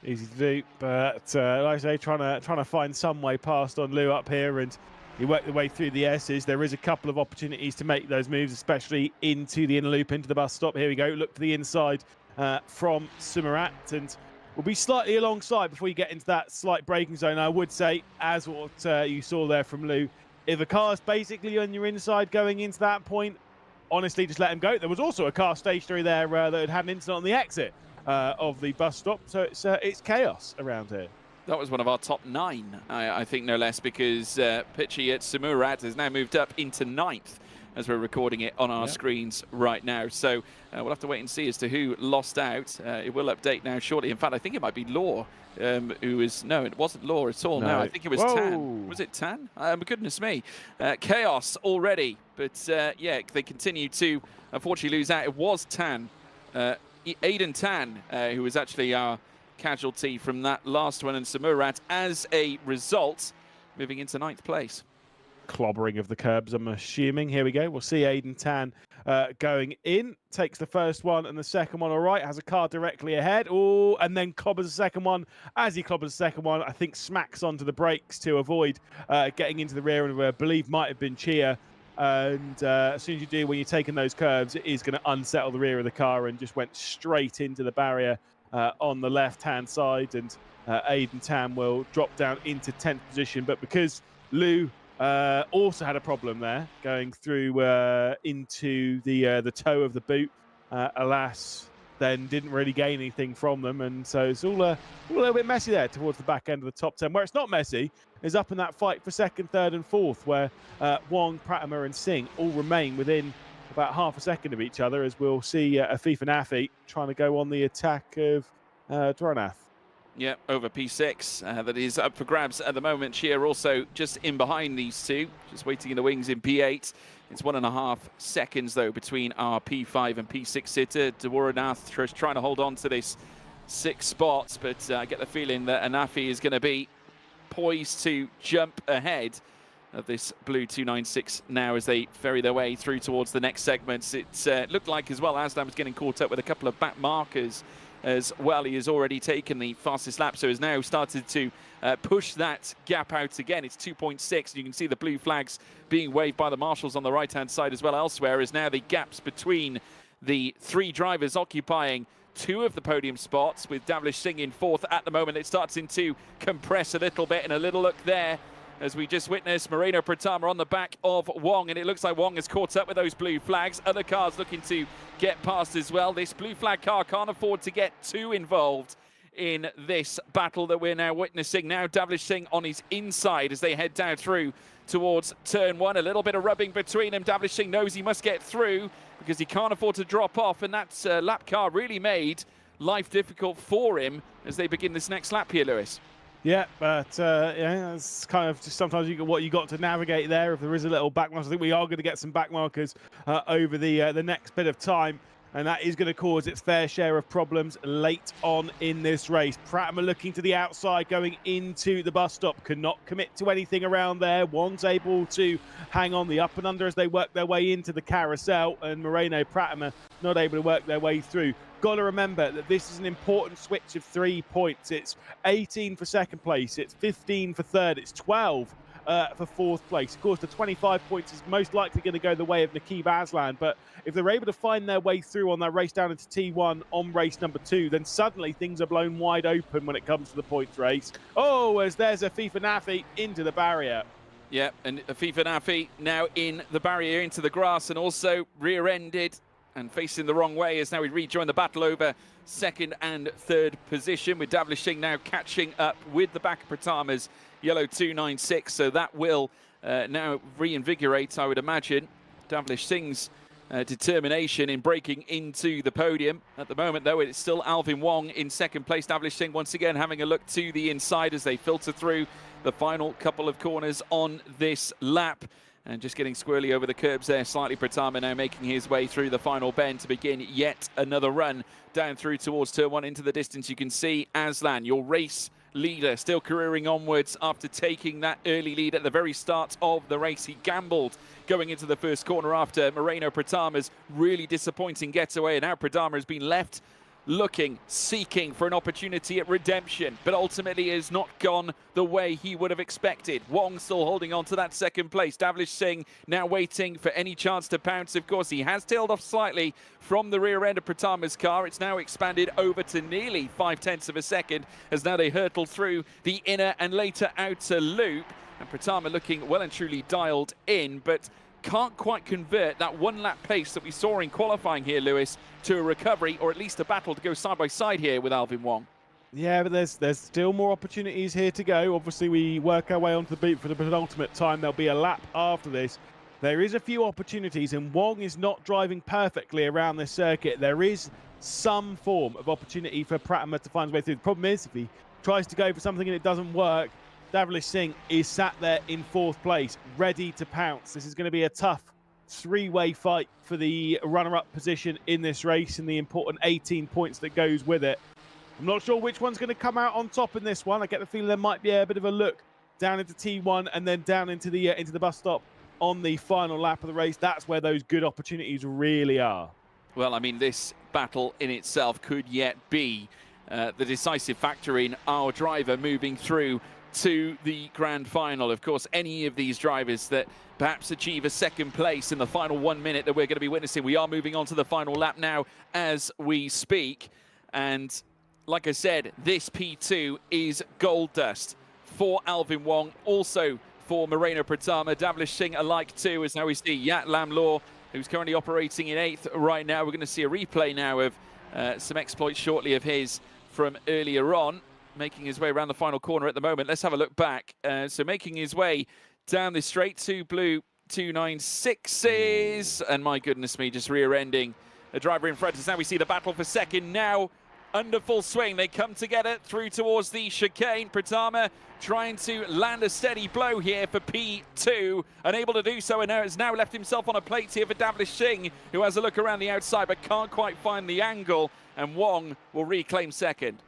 Easy to do, but like I say, trying to find some way past on Lou up here, and he worked the way through the S's. There is a couple of opportunities to make those moves, especially into the inner loop, into the bus stop. Here we go, look to the inside from Sumarat, and we'll be slightly alongside before you get into that slight braking zone. I would say, as what you saw there from Lou, if a car's basically on your inside going into that point, honestly, just let him go. There was also a car stationary there that had an incident on the exit of the bus stop, so it's chaos around here. That was one of our top 9, I think, no less, because Pitchy at Samurat has now moved up into 9th as we're recording it on our screens right now. So we'll have to wait and see as to who lost out. It will update now shortly. In fact, I think it might be Law, who was... No, it wasn't Law at all. No, I think it was Tan. Was it Tan? Goodness me. Chaos already. But, yeah, they continue to, unfortunately, lose out. It was Tan, Aiden Tan, who was actually our casualty from that last one, and Samurat, as a result, moving into 9th place. clobbering of the curbs, I'm assuming. Here we go. We'll see Aiden Tan going in. Takes the first one and the second one all right. Has a car directly ahead. Oh, and then clobbers the second one. As he clobbers the second one, I think smacks onto the brakes to avoid getting into the rear, and I believe might have been Chia. And as soon as you do, when you're taking those curves, it is going to unsettle the rear of the car, and just went straight into the barrier on the left-hand side. And Aiden Tan will drop down into 10th position. But because Lou also had a problem there, going through into the toe of the boot, alas, then didn't really gain anything from them. And so it's all a little bit messy there towards the back end of the top 10. Where it's not messy is up in that fight for second, third and fourth, where Wong, Pratima and Singh all remain within about half a second of each other, as we'll see Afif and Afi trying to go on the attack of Dronath. Yeah, over P6. That is up for grabs at the moment. Chia also just in behind these two, just waiting in the wings in P8. It's 1.5 seconds, though, between our P5 and P6 sitter. Dwaranath trying to hold on to this 6th spot, but I get the feeling that Anafi is going to be poised to jump ahead of this blue 296 now as they ferry their way through towards the next segments. It looked like as well Aslan was getting caught up with a couple of back markers as well. He has already taken the fastest lap, so has now started to push that gap out again. It's 2.6. You can see the blue flags being waved by the marshals on the right-hand side as well elsewhere, as now the gaps between the 3 drivers occupying 2 of the podium spots, with Davlish Singh in 4th at the moment. It starts to compress a little bit, and a little look there as we just witnessed Moreno Pratama on the back of Wong, and it looks like Wong has caught up with those blue flags. Other cars looking to get past as well. This blue flag car can't afford to get too involved in this battle that we're now witnessing. Now Davlish Singh on his inside as they head down through towards turn 1. A little bit of rubbing between them. Davlish Singh knows he must get through because he can't afford to drop off, and that lap car really made life difficult for him as they begin this next lap here, Lewis. Yeah, but yeah, it's kind of just sometimes you get what you got to navigate there. If there is a little back marker, I think we are going to get some back markers over the next bit of time, and that is going to cause its fair share of problems late on in this race. Pratima looking to the outside, going into the bus stop, cannot commit to anything around there. Wong's able to hang on the up and under as they work their way into the carousel, and Moreno Pratima not able to work their way through. Got to remember that this is an important switch of 3 points. It's 18 for second place, it's 15 for third, it's 12 for fourth place. Of course, the 25 points is most likely going to go the way of Nakib Aslan, but if they're able to find their way through on that race down into T1 on race number 2, then suddenly things are blown wide open when it comes to the points race. Oh, as there's a FIFA Nafi into the barrier. Yeah, and FIFA Nafi now in the barrier, into the grass, and also rear-ended and facing the wrong way as now we rejoin the battle over second and third position, with Davlish Singh now catching up with the back of Pratama's yellow 296. So that will now reinvigorate, I would imagine, Davlish Singh's determination in breaking into the podium. At the moment, though, it's still Alvin Wong in second place. Davlish Singh once again having a look to the inside as they filter through the final couple of corners on this lap. And just getting squirrely over the curbs there slightly. Pratama now making his way through the final bend to begin yet another run down through towards turn 1 into the distance. You can see Aslan, your race leader, still careering onwards after taking that early lead at the very start of the race. He gambled going into the first corner after Moreno Pratama's really disappointing getaway, and now Pratama has been left looking, seeking for an opportunity at redemption, but ultimately has not gone the way he would have expected. Wong still holding on to that second place. Davlish Singh now waiting for any chance to pounce. Of course, he has tailed off slightly from the rear end of Pratama's car. It's now expanded over to nearly 0.5 of a second as now they hurtle through the inner and later outer loop. And Pratama looking well and truly dialed in, but can't quite convert that 1 lap pace that we saw in qualifying here, Lewis, to a recovery or at least a battle to go side by side here with Alvin Wong. Yeah, but there's still more opportunities here to go. Obviously, we work our way onto the boot for the penultimate time. There'll be a lap after this. There is a few opportunities, and Wong is not driving perfectly around this circuit. There is some form of opportunity for Pratima to find his way through. The problem is, if he tries to go for something and it doesn't work, Davlish Singh is sat there in 4th place, ready to pounce. This is going to be a tough 3-way fight for the runner-up position in this race and the important 18 points that goes with it. I'm not sure which one's going to come out on top in this one. I get the feeling there might be a bit of a look down into T1, and then down into the bus stop on the final lap of the race. That's where those good opportunities really are. Well, I mean, this battle in itself could yet be the decisive factor in our driver moving through to the grand final. Of course, any of these drivers that perhaps achieve a second place in the final 1 minute that we're going to be witnessing. We are moving on to the final lap now as we speak. And like I said, this P2 is gold dust for Alvin Wong, also for Moreno Pratama, Davlish Singh alike too, as now we see Yat Lam Law, who's currently operating in 8th right now. We're going to see a replay now of some exploits shortly of his from earlier on, making his way around the final corner at the moment. Let's have a look back. So making his way down the straight to blue 296s, and my goodness me, just rear-ending the driver in front. As now we see the battle for second now under full swing. They come together through towards the chicane. Pratama trying to land a steady blow here for P2, unable to do so, and now has now left himself on a plate here for Davlish Singh, who has a look around the outside but can't quite find the angle, and Wong will reclaim second.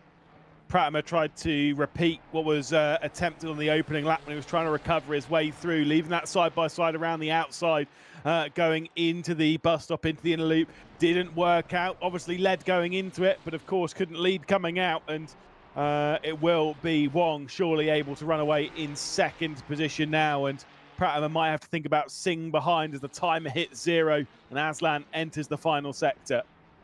Pratama tried to repeat what was attempted on the opening lap when he was trying to recover his way through, leaving that side-by-side around the outside, going into the bus stop, into the inner loop. Didn't work out. Obviously led going into it, but of course couldn't lead coming out, and it will be Wong surely able to run away in second position now, and Pratama might have to think about Singh behind as the timer hits 0 and Aslan enters the final sector.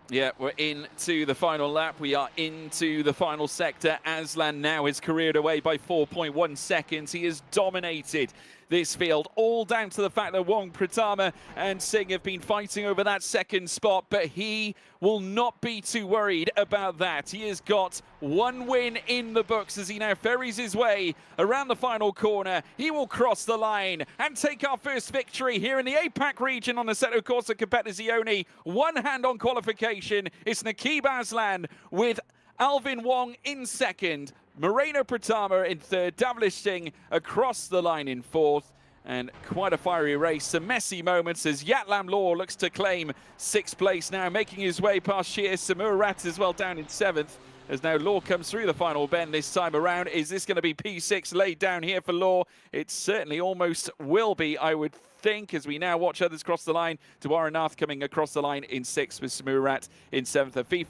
Yeah, we're into the final lap. We are into the final sector. Aslan now has careered away by 4.1 seconds. He has dominated this field, all down to the fact that Wong, Pratama and Singh have been fighting over that second spot, but he will not be too worried about that. He has got one win in the books as he now ferries his way around the final corner. He will cross the line and take our first victory here in the APAC region on the Assetto Corsa Competizione. One hand on qualification. It's Nakib Aslan with Alvin Wong in second, Moreno Pratama in third, Davlish Singh across the line in fourth, and quite a fiery race. Some messy moments as Yat Lam Law looks to claim 6th place now, making his way past Shir Samurat as well down in 7th. As now Law comes through the final bend this time around. Is this going to be P6 laid down here for Law? It certainly almost will be, I would think, as we now watch others cross the line. Tawaranath coming across the line in 6th with Samurat in 7th. Afif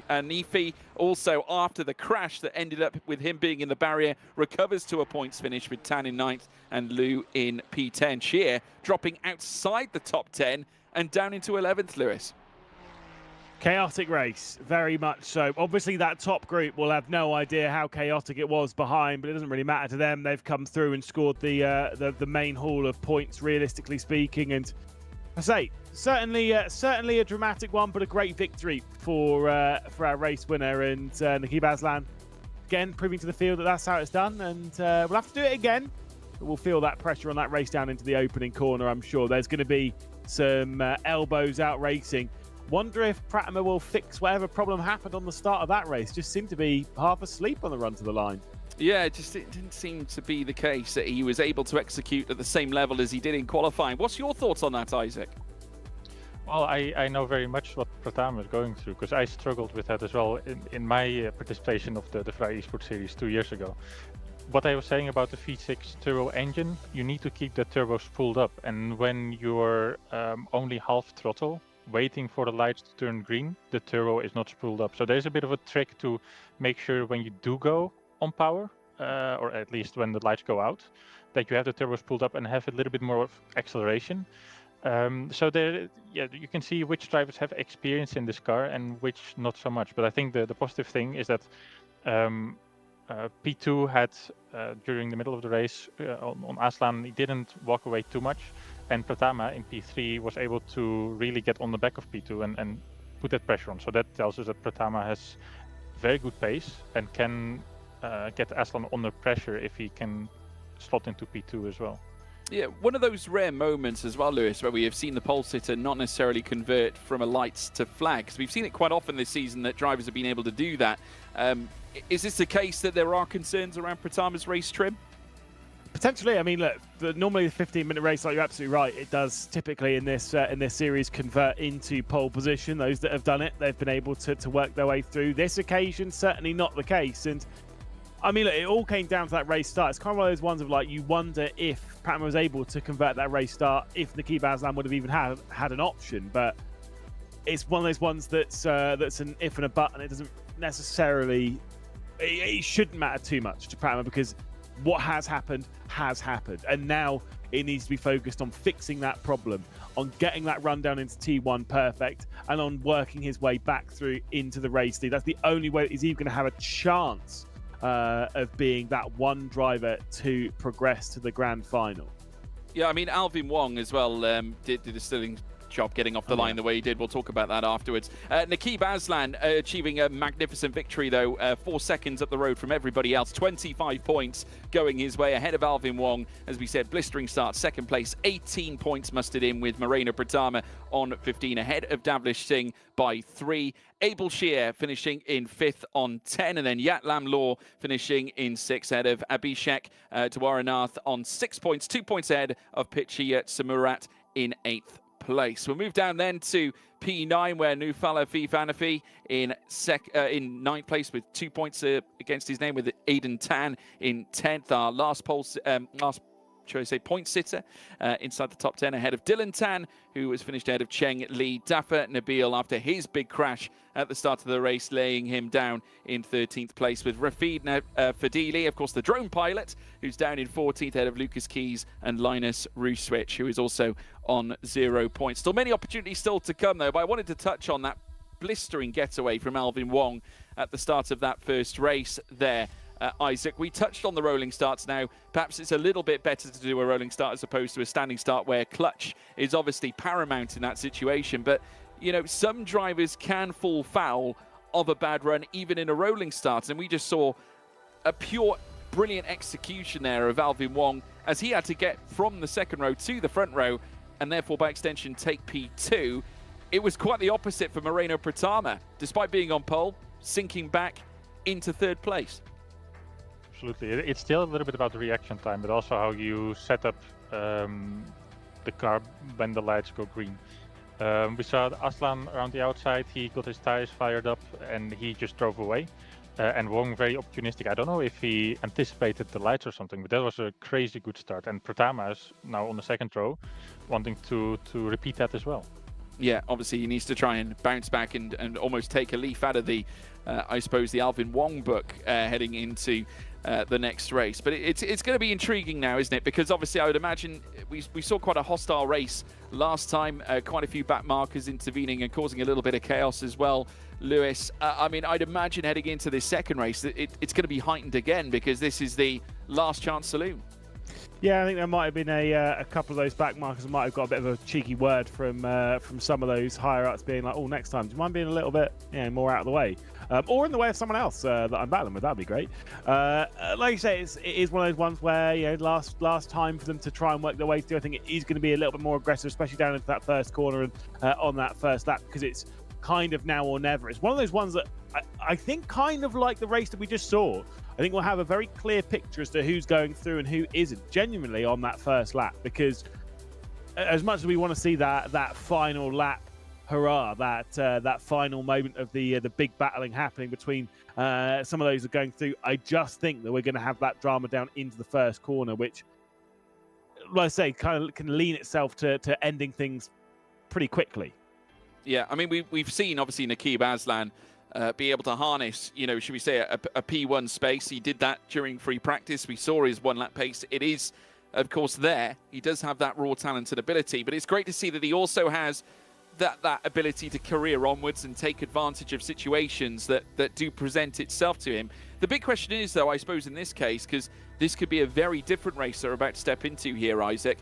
Anifi also after the crash that ended up with him being in the barrier, recovers to a points finish with Tan in 9th and Liu in P10. Shear dropping outside the top 10 and down into 11th, Lewis. Chaotic race, very much so. Obviously, that top group will have no idea how chaotic it was behind, but it doesn't really matter to them. They've come through and scored the main haul of points, realistically speaking. And I say, certainly a dramatic one, but a great victory for our race winner and Nakib Aslan. Again, proving to the field that that's how it's done, and we'll have to do it again. But we'll feel that pressure on that race down into the opening corner. I'm sure there's going to be some elbows out racing. Wonder if Pratama will fix whatever problem happened on the start of that race. Just seemed to be half asleep on the run to the line. Yeah, it didn't seem to be the case that he was able to execute at the same level as he did in qualifying. What's your thoughts on that, Isaac? Well, I know very much what Pratama is going through, because I struggled with that as well in my participation of the Ferrari Esports series 2 years ago. What I was saying about the V6 turbo engine, you need to keep the turbo spooled up, and when you're only half throttle, waiting for the lights to turn green, the turbo is not spooled up. So there's a bit of a trick to make sure when you do go on power, or at least when the lights go out, that you have the turbo spooled up and have a little bit more of acceleration. So there, yeah, you can see which drivers have experience in this car and which not so much. But I think the positive thing is that P2 had, during the middle of the race on Aslan, he didn't walk away too much. And Pratama in P3 was able to really get on the back of P2 and put that pressure on. So that tells us that Pratama has very good pace and can get Aslan under pressure if he can slot into P2 as well. Yeah, one of those rare moments as well, Lewis, where we have seen the pole sitter not necessarily convert from a lights to flags. We've seen it quite often this season that drivers have been able to do that. Is this the case that there are concerns around Pratama's race trim? Potentially. I mean, look, normally the 15-minute race, like you're absolutely right, it does typically in this series convert into pole position. Those that have done it, they've been able to work their way through. This occasion, certainly not the case. And I mean, look, it all came down to that race start. It's kind of one of those ones of like, you wonder if Pratama was able to convert that race start, if Nikita Aslan would have even had an option. But it's one of those ones that's an if and a but, and it doesn't necessarily, it shouldn't matter too much to Pratama, because what has happened, and now it needs to be focused on fixing that problem, on getting that run down into T1 perfect, and on working his way back through into the race lead. That's the only way he's even going to have a chance of being that one driver to progress to the grand final. Yeah, I mean, Alvin Wong as well did a sterling job getting off the line the way he did. We'll talk about that afterwards. Nikita Aslan achieving a magnificent victory, though. 4 seconds up the road from everybody else. 25 points going his way, ahead of Alvin Wong. As we said, blistering start, second place. 18 points mustered in, with Moreno Pratama on 15, ahead of Davlish Singh by 3. Abel Shear finishing in 5th on 10, and then Yatlam Law finishing in 6th, ahead of Abhishek Dwaranath on 6 points, 2 points ahead of Pichiya Samurat in 8th place. We'll move down then to P9, where Nufala Fifanafi in 9th place with 2 points against his name, with Aiden Tan in 10th. Our last point sitter inside the top 10, ahead of Dylan Tan, who was finished ahead of Cheng Li. Dafa Nabil, after his big crash at the start of the race, laying him down in 13th place, with Rafid Fadili, of course, the drone pilot, who's down in 14th, ahead of Lucas Keys and Linus Ruswich, who is also on 0 points. Still many opportunities still to come, though, but I wanted to touch on that blistering getaway from Alvin Wong at the start of that first race there. Isaac, we touched on the rolling starts now. Perhaps it's a little bit better to do a rolling start as opposed to a standing start, where clutch is obviously paramount in that situation. But, you know, some drivers can fall foul of a bad run, even in a rolling start. And we just saw a pure brilliant execution there of Alvin Wong, as he had to get from the second row to the front row, and therefore, by extension, take P2. It was quite the opposite for Moreno Pratama. Despite being on pole, sinking back into 3rd place. Absolutely. It's still a little bit about the reaction time, but also how you set up the car when the lights go green. We saw Aslan around the outside. He got his tires fired up and he just drove away. And Wong very opportunistic. I don't know if he anticipated the lights or something, but that was a crazy good start. And Pratama is now on the second row, wanting to repeat that as well. Yeah, obviously he needs to try and bounce back and almost take a leaf out of the, I suppose, the Alvin Wong book heading into the next race. But it's going to be intriguing now, isn't it? Because obviously I would imagine we saw quite a hostile race last time, quite a few back markers intervening and causing a little bit of chaos as well. Lewis, I mean, I'd imagine heading into this second race, it's going to be heightened again, because this is the last chance saloon. Yeah, I think there might have been a couple of those back markers might have got a bit of a cheeky word from some of those higher ups, being like, "Oh, next time, do you mind being a little bit more out of the way, or in the way of someone else that I'm battling with? That'd be great." Like you say, it is one of those ones where last time for them to try and work their way through. I think it is going to be a little bit more aggressive, especially down into that first corner and on that first lap, because it's kind of now or never. It's one of those ones that I think, kind of like the race that we just saw, I think we'll have a very clear picture as to who's going through and who isn't genuinely on that first lap. Because as much as we want to see that final lap hurrah, that final moment of the big battling happening between some of those that are going through, I just think that we're going to have that drama down into the first corner, which, like I say, kind of can lean itself to ending things pretty quickly. Yeah, I mean, we've seen, obviously, Nikita Aslan be able to harness, should we say, a P1 space. He did that during free practice. We saw his 1 lap pace. It is, of course, there. He does have that raw talent and ability, but it's great to see that he also has that ability to career onwards and take advantage of situations that do present itself to him. The big question is, though, I suppose, in this case, because this could be a very different race they're about to step into here, Isaac.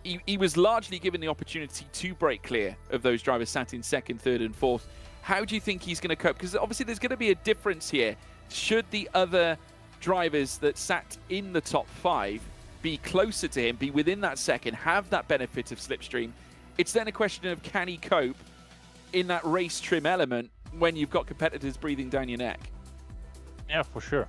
He was largely given the opportunity to break clear of those drivers sat in 2nd, 3rd and 4th. How do you think he's going to cope? Because obviously there's going to be a difference here. Should the other drivers that sat in the top 5 be closer to him, be within that second, have that benefit of slipstream, it's then a question of, can he cope in that race trim element when you've got competitors breathing down your neck? Yeah, for sure.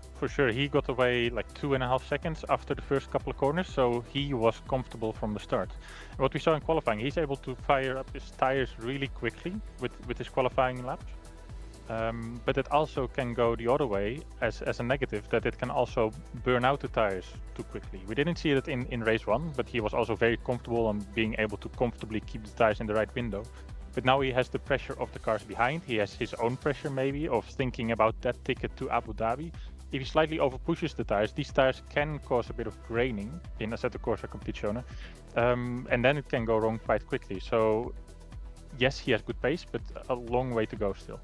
He got away like 2.5 seconds after the first couple of corners, so he was comfortable from the start. And what we saw in qualifying, he's able to fire up his tires really quickly with his qualifying laps. But it also can go the other way as a negative, that it can also burn out the tires too quickly. We didn't see it in race 1, but he was also very comfortable on being able to comfortably keep the tires in the right window. But now he has the pressure of the cars behind. He has his own pressure maybe of thinking about that ticket to Abu Dhabi. If he slightly over pushes the tires, these tires can cause a bit of graining in Assetto Corsa Competizione. And then it can go wrong quite quickly. So yes, he has good pace, but a long way to go still.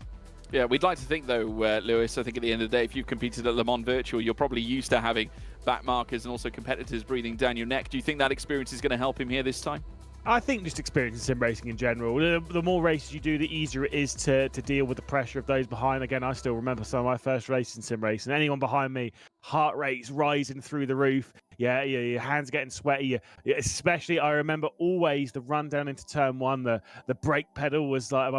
Yeah, we'd like to think though, Lewis, I think at the end of the day, if you've competed at Le Mans Virtual, you're probably used to having back markers and also competitors breathing down your neck. Do you think that experience is going to help him here this time? I think just experiencing sim racing in general, the more races you do, the easier it is to deal with the pressure of those behind. Again, I still remember some of my first races in sim racing. Anyone behind me, heart rate's rising through the roof. Yeah, your hands getting sweaty. Especially, I remember always the run down into turn 1. The brake pedal was like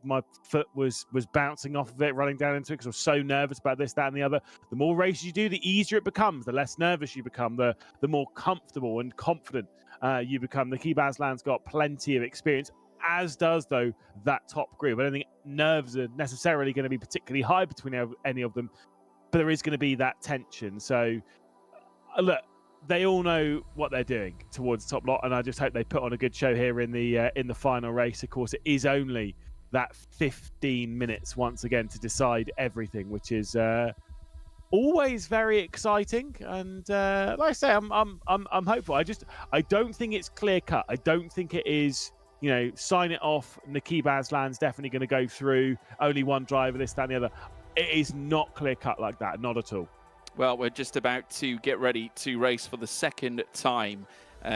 my foot was bouncing off of it, running down into it because I was so nervous about this, that, and the other. The more races you do, the easier it becomes. The less nervous you become. The more comfortable and confident you become. Naqib Aslan's got plenty of experience, as does though that top group. I don't think nerves are necessarily going to be particularly high between any of them, but there is going to be that tension. So look, they all know what they're doing towards the top lot, and I just hope they put on a good show here in the final race. Of course, it is only that 15 minutes once again to decide everything, which is always very exciting. And like I say, I'm hopeful. I don't think it's clear cut. I don't think it is, sign it off. Naqib Aslan's definitely going to go through. Only one driver, this, that, and the other. It is not clear cut like that. Not at all. Well, we're just about to get ready to race for the second time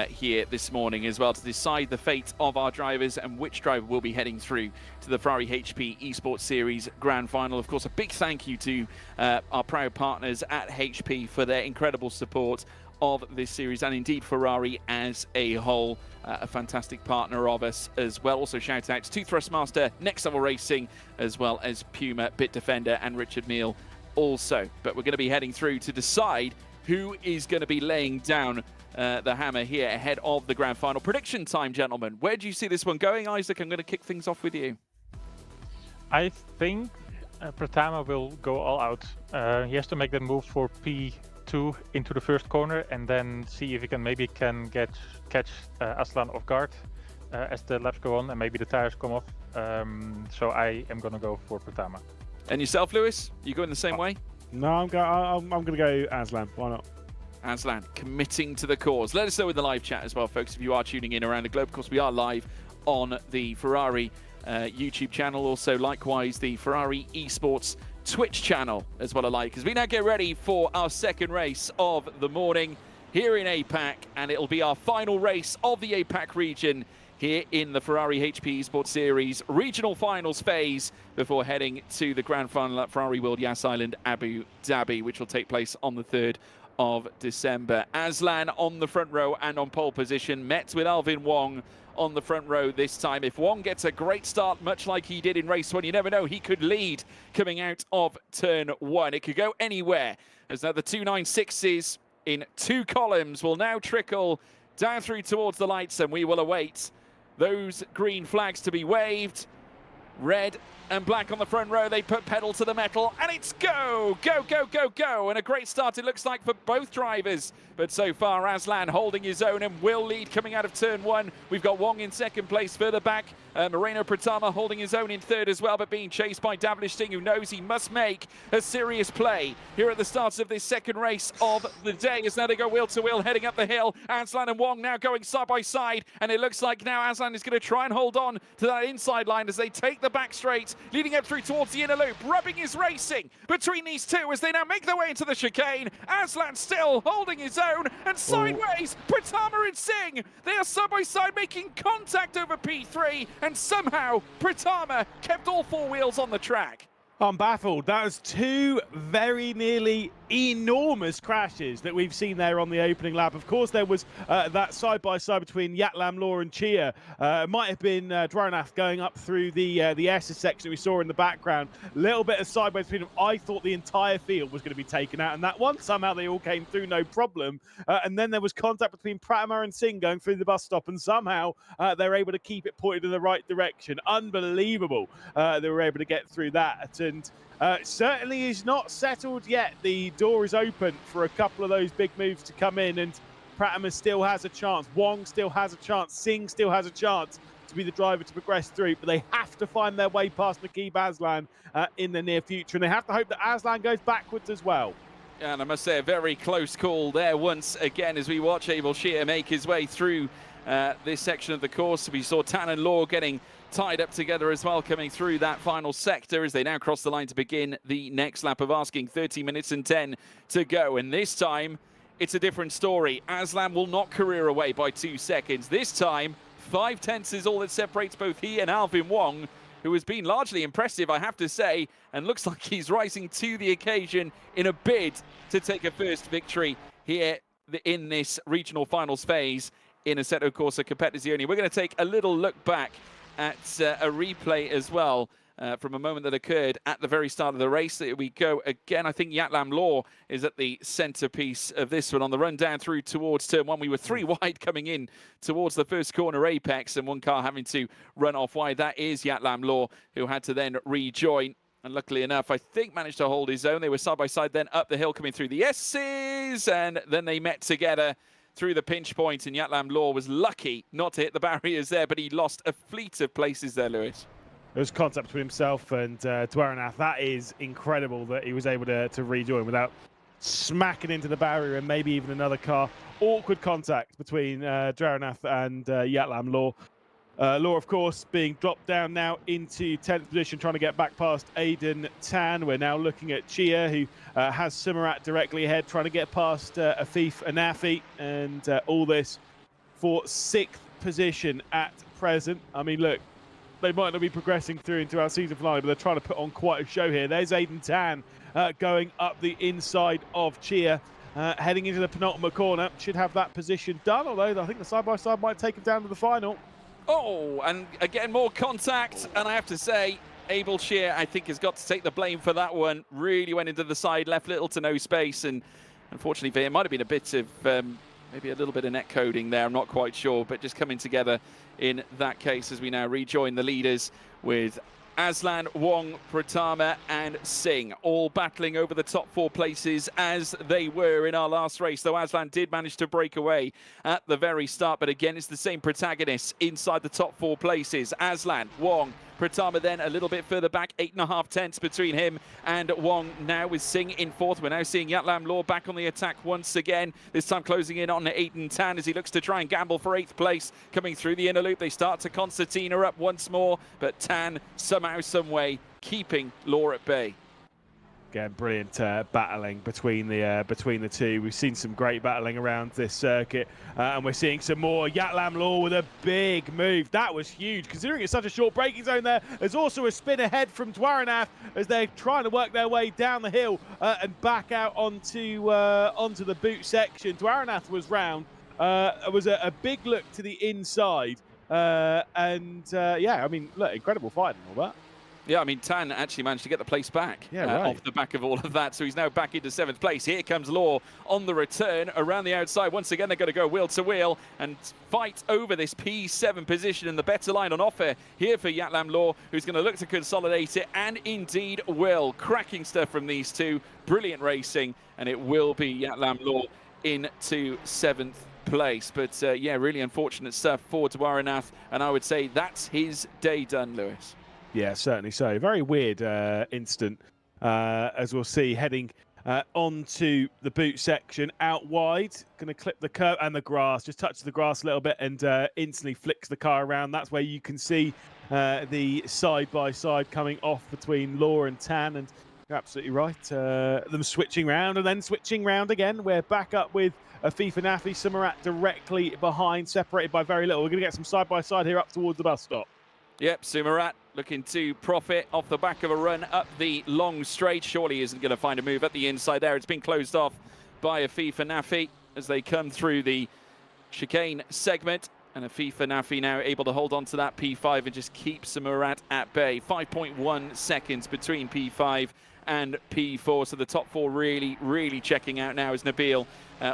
here this morning as well to decide the fate of our drivers and which driver will be heading through to the Ferrari HP Esports Series Grand Final. Of course, a big thank you to our proud partners at HP for their incredible support of this series, and indeed Ferrari as a whole, a fantastic partner of us as well. Also shout out to Thrustmaster, Next Level Racing, as well as Puma, Bitdefender and Richard Meal also. But we're going to be heading through to decide who is going to be laying down the hammer here ahead of the grand final. Prediction time, gentlemen. Where do you see this one going? Isaac, I'm going to kick things off with you. I think Pratama will go all out. He has to make that move for P2 into the first corner and then see if he can catch Aslan off guard as the laps go on and maybe the tires come off. So I am going to go for Pratama. And yourself, Lewis? You going the same way? No, I'm going to go Aslan. Why not? Aslan committing to the cause. Let us know in the live chat as well, folks, if you are tuning in around the globe. Of course, we are live on the Ferrari YouTube channel. Also, likewise, the Ferrari Esports Twitch channel as well alike. As we now get ready for our second race of the morning here in APAC, and it'll be our final race of the APAC region here in the Ferrari HP Esports Series regional finals phase before heading to the grand final at Ferrari World Yas Island, Abu Dhabi, which will take place on the 3rd of December. Aslan on the front row and on pole position, met with Alvin Wong on the front row this time. If Wong gets a great start, much like he did in race 1, you never know, he could lead coming out of turn 1. It could go anywhere, as now the 296s in 2 columns will now trickle down through towards the lights, and we will await those green flags to be waved. Red and black on the front row, they put pedal to the metal, and it's go, go, go, go, go. And a great start it looks like for both drivers. But so far, Aslan holding his own and will lead coming out of turn 1. We've got Wong in second place further back. Moreno Pratama holding his own in third as well, but being chased by Davlish Singh, who knows he must make a serious play here at the start of this second race of the day. As now they go wheel to wheel, heading up the hill. Aslan and Wong now going side by side, and it looks like now Aslan is going to try and hold on to that inside line as they take the back straight, leading up through towards the inner loop. Rubbing is racing between these two as they now make their way into the chicane. Aslan still holding his own, and sideways, Pratama and Singh. They are side by side making contact over P3, and somehow Pratama kept all 4 wheels on the track. I'm baffled. That was 2 very nearly enormous crashes that we've seen there on the opening lap. Of course, there was that side-by-side between Yatlam Law and Chia. It might have been Dronaf going up through the S's section we saw in the background. Little bit of sideways between them. I thought the entire field was going to be taken out in that one. Somehow they all came through, no problem. And then there was contact between Pratama and Singh going through the bus stop, and somehow they're able to keep it pointed in the right direction. Unbelievable. They were able to get through that. and certainly is not settled yet. The door is open for a couple of those big moves to come in, and Pratama still has a chance. Wong still has a chance. Singh still has a chance to be the driver to progress through, but they have to find their way past Nakib Aslan in the near future, and they have to hope that Aslan goes backwards as well. Yeah, and I must say a very close call there once again as we watch Abel Shear make his way through this section of the course. We saw Tan and Law getting tied up together as well, coming through that final sector as they now cross the line to begin the next lap of asking. 30 minutes and 10 to go, and this time it's a different story. Aslan will not career away by 2 seconds. This time 5/10 is all that separates both he and Alvin Wong, who has been largely impressive, I have to say, and looks like he's rising to the occasion in a bid to take a first victory here in this regional finals phase in Assetto Corsa Competizione. We're going to take a little look back at a replay as well from a moment that occurred at the very start of the race. Here we go again. I think Yatlam Law is at the centerpiece of this one on the run down through towards turn 1. We were 3 wide coming in towards the first corner apex, and one car having to run off wide. That is Yatlam Law, who had to then rejoin. And luckily enough, I think managed to hold his own. They were side by side then up the hill coming through the S's, and then they met together through the pinch point, and Yatlam Law was lucky not to hit the barriers there, but he lost a fleet of places there, Lewis. There was contact between himself and Dwaranath. That is incredible that he was able to rejoin without smacking into the barrier and maybe even another car. Awkward contact between Dwaranath and Yatlam Law. Law, of course, being dropped down now into 10th position, trying to get back past Aidan Tan. We're now looking at Chia, who has Sumarat directly ahead, trying to get past Afif Anafi, and all this for 6th position at present. I mean, look, they might not be progressing through into our season finale, but they're trying to put on quite a show here. There's Aidan Tan going up the inside of Chia, heading into the penultimate corner. Should have that position done, although I think the side-by-side might take him down to the final. Oh, and again, more contact, and I have to say, Abel Shear, I think, has got to take the blame for that one. Really went into the side, left little to no space, and unfortunately for him, might have been a bit of maybe a little bit of net coding there, I'm not quite sure, but just coming together in that case as we now rejoin the leaders with Aslan, Wong, Pratama and Singh all battling over the top 4 places as they were in our last race, though Aslan did manage to break away at the very start. But again, it's the same protagonists inside the top 4 places. Aslan, Wong, Pratama then a little bit further back, 8.5 tenths between him and Wong now with Singh in 4th. We're now seeing Yatlam Law back on the attack once again, this time closing in on Aidan Tan as he looks to try and gamble for 8th place. Coming through the inner loop, they start to concertina up once more, but Tan somehow, some way, keeping Law at bay. Again, brilliant battling between the two. We've seen some great battling around this circuit, and we're seeing some more. Yatlam Law with a big move. That was huge, considering it's such a short braking zone there. There's also a spin ahead from Dwaranath as they're trying to work their way down the hill and back out onto the boot section. Dwaranath was round. It was a big look to the inside, yeah, I mean, look, incredible fight and all that. Yeah, I mean, Tan actually managed to get the place back off the back of all of that. So he's now back into 7th place. Here comes Law on the return around the outside. Once again, they're going to go wheel to wheel and fight over this P7 position and the better line on offer here for Yatlam Law, who's going to look to consolidate it, and indeed will. Cracking stuff from these two. Brilliant racing, and it will be Yatlam Law into 7th place. But yeah, really unfortunate stuff for Dwaranath, and I would say that's his day done, Lewis. Yeah, certainly so. Very weird incident, as we'll see, heading onto the boot section out wide. Going to clip the curb and the grass, just touches the grass a little bit and instantly flicks the car around. That's where you can see the side-by-side coming off between Law and Tan. And you're absolutely right. Them switching round and then switching round again. We're back up with Afif and Afi, Sumarat directly behind, separated by very little. We're going to get some side-by-side here up towards the bus stop. Yep, Sumarat looking to profit off the back of a run up the long straight. Surely he isn't going to find a move at the inside there. It's been closed off by Afif and Nafi as they come through the chicane segment. And Afif and Nafi now able to hold on to that P5 and just keep Sumarat at bay. 5.1 seconds between P5 and P4. So the top 4 really checking out now as Nabil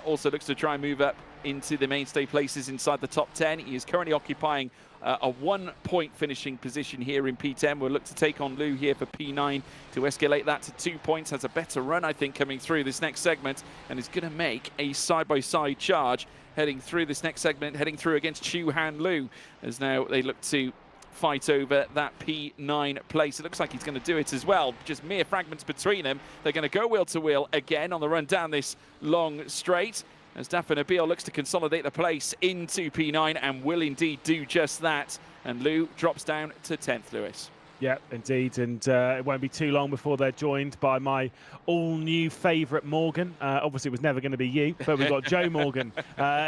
also looks to try and move up into the mainstay places inside the top 10. He is currently occupying a 1-point finishing position here in P10. We'll look to take on Lou here for P9 to escalate that to 2 points. Has a better run, I think, coming through this next segment, and is going to make a side-by-side charge heading through this next segment, heading through against Chu Han Lu, as now they look to fight over that P9 place. It looks like he's going to do it as well. Just mere fragments between them. They're going to go wheel to wheel again on the run down this long straight, as Dafa Nabil looks to consolidate the place into P9 and will indeed do just that. And Lou drops down to 10th, Lewis. Yeah, indeed, and it won't be too long before they're joined by my all-new favourite Morgan. Obviously, it was never going to be you, but we've got Joe Morgan.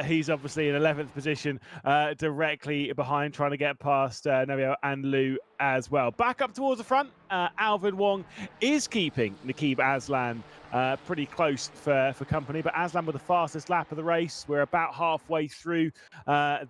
He's obviously in 11th position, directly behind, trying to get past Nabio and Lou as well. Back up towards the front, Alvin Wong is keeping Nakib Aslan pretty close for company, but Aslan with the fastest lap of the race. We're about halfway through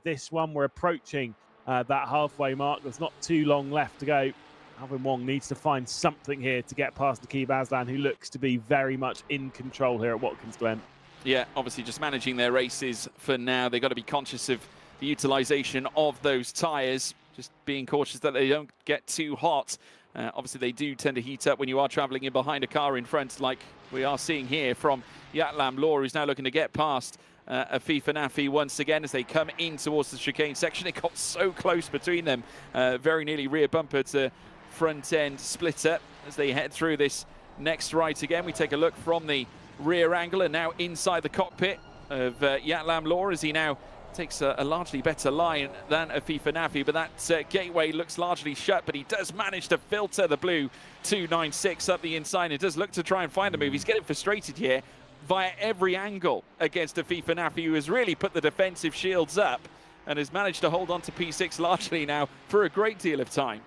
this one. We're approaching that halfway mark. There's not too long left to go. Alvin Wong needs to find something here to get past Nakib Aslan, who looks to be very much in control here at Watkins Glen. Yeah, obviously just managing their races for now. They've got to be conscious of the utilisation of those tyres, just being cautious that they don't get too hot. Obviously, they do tend to heat up when you are travelling in behind a car in front, like we are seeing here from Yatlam Law, who's now looking to get past Afifa Nafi once again as they come in towards the chicane section. It got so close between them, very nearly rear bumper to front end splitter as they head through this next right again. We take a look from the rear angle and now inside the cockpit of Yatlam Law as he now takes a largely better line than Afifa Nafi, but that gateway looks largely shut, but he does manage to filter the blue 296 up the inside. It does look to try and find the move. He's getting frustrated here via every angle against Afifa Nafi, who has really put the defensive shields up and has managed to hold on to P6 largely now for a great deal of time.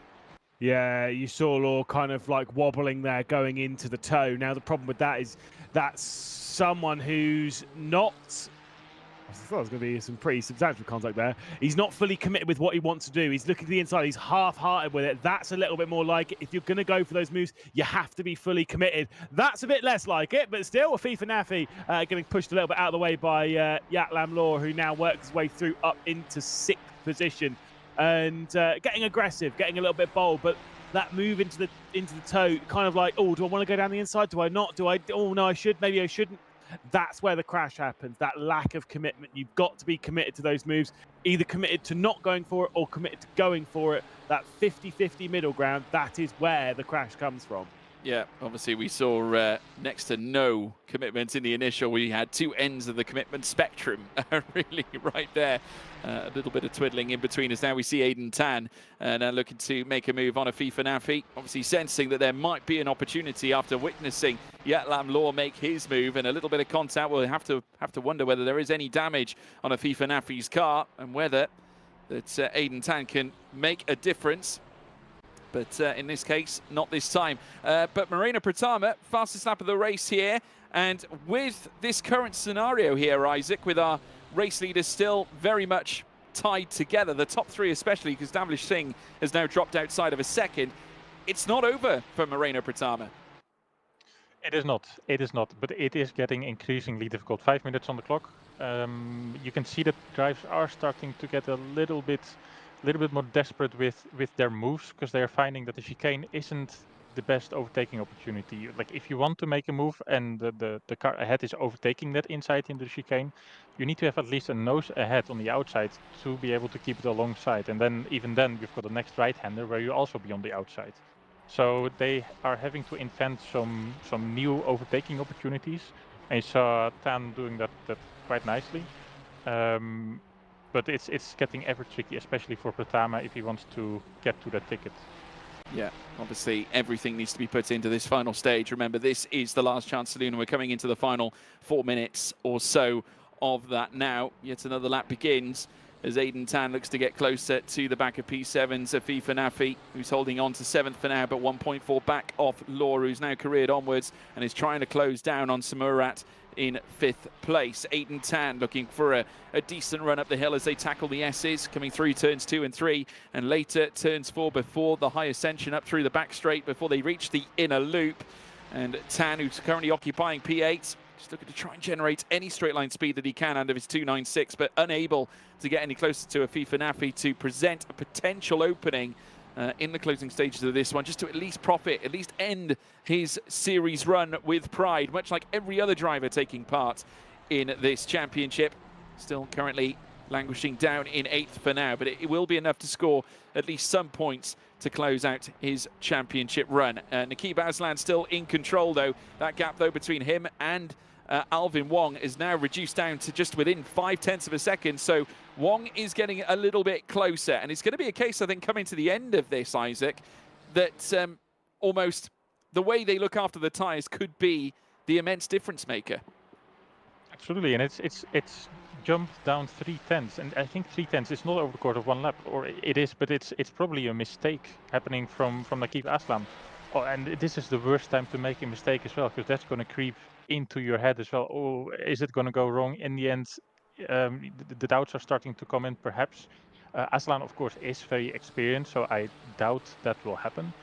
Yeah, you saw Law kind of like wobbling there going into the toe. Now, the problem with that is that's someone who's not... I thought there was going to be some pretty substantial contact there. He's not fully committed with what he wants to do. He's looking to the inside. He's half-hearted with it. That's a little bit more like it. If you're going to go for those moves, you have to be fully committed. That's a bit less like it, but still, Afifa Nafi getting pushed a little bit out of the way by Yatlam Law, who now works his way through up into 6th position and getting aggressive, getting a little bit bold, but that move into the toe, kind of like, oh, do I want to go down the inside? Do I not? Do I? Oh, no, I should. Maybe I shouldn't. That's where the crash happens, that lack of commitment. You've got to be committed to those moves, either committed to not going for it or committed to going for it. That 50-50 middle ground, that is where the crash comes from. Yeah, obviously we saw next to no commitment in the initial. We had two ends of the commitment spectrum, really right there. A little bit of twiddling in between us. Now we see Aiden Tan now looking to make a move on Afifa Nafi. Obviously sensing that there might be an opportunity after witnessing Yatlam Law make his move, and a little bit of contact. We'll have to wonder whether there is any damage on Afifa Nafi's car and whether that Aiden Tan can make a difference. But in this case, not this time. But Morena Pratama, fastest lap of the race here. And with this current scenario here, Isaac, with our race leaders still very much tied together, the top three especially, because Damlish Singh has now dropped outside of a second, it's not over for Morena Pratama. It is not. It is not. But it is getting increasingly difficult. 5 minutes on the clock. You can see that drives are starting to get a little bit more desperate with their moves, because they are finding that the chicane isn't the best overtaking opportunity. Like, if you want to make a move and the car ahead is overtaking that inside in the chicane, you need to have at least a nose ahead on the outside to be able to keep it alongside. And then even then you've got the next right-hander where you also be on the outside. So they are having to invent some new overtaking opportunities. And you saw Tan doing that quite nicely. But it's getting ever tricky, especially for Pratama if he wants to get to that ticket. Yeah, obviously everything needs to be put into this final stage. Remember, this is the last chance saloon, and we're coming into the final 4 minutes or so of that now. Yet another lap begins as Aiden Tan looks to get closer to the back of P7's Afifa Nafi, who's holding on to 7th for now, but 1.4 back off Law, who's now careered onwards and is trying to close down on Samurat in 5th place. Aiden Tan looking for a decent run up the hill as they tackle the S's, coming through turns 2 and 3, and later turns 4 before the high ascension up through the back straight before they reach the inner loop. And Tan, who's currently occupying P8, just looking to try and generate any straight line speed that he can out of his 296, but unable to get any closer to a FIFA Nafi to present a potential opening in the closing stages of this one, just to at least profit, at least end his series run with pride, much like every other driver taking part in this championship. Still currently languishing down in 8th for now, but it will be enough to score at least some points to close out his championship run. Nakib Aslan still in control though. That gap though between him and Alvin Wong is now reduced down to just within 0.5 of a second. So Wong is getting a little bit closer, and it's going to be a case, I think, coming to the end of this, Isaac, that almost the way they look after the tyres could be the immense difference maker. Absolutely, and it's jumped down 0.3, and I think 0.3 is not over the course of one lap, or it is, but it's probably a mistake happening from Nakib Aslan. Oh, and this is the worst time to make a mistake as well, because that's going to creep into your head as well. Oh, is it going to go wrong in the end? The doubts are starting to come in, perhaps. Aslan, of course, is very experienced, so I doubt that will happen.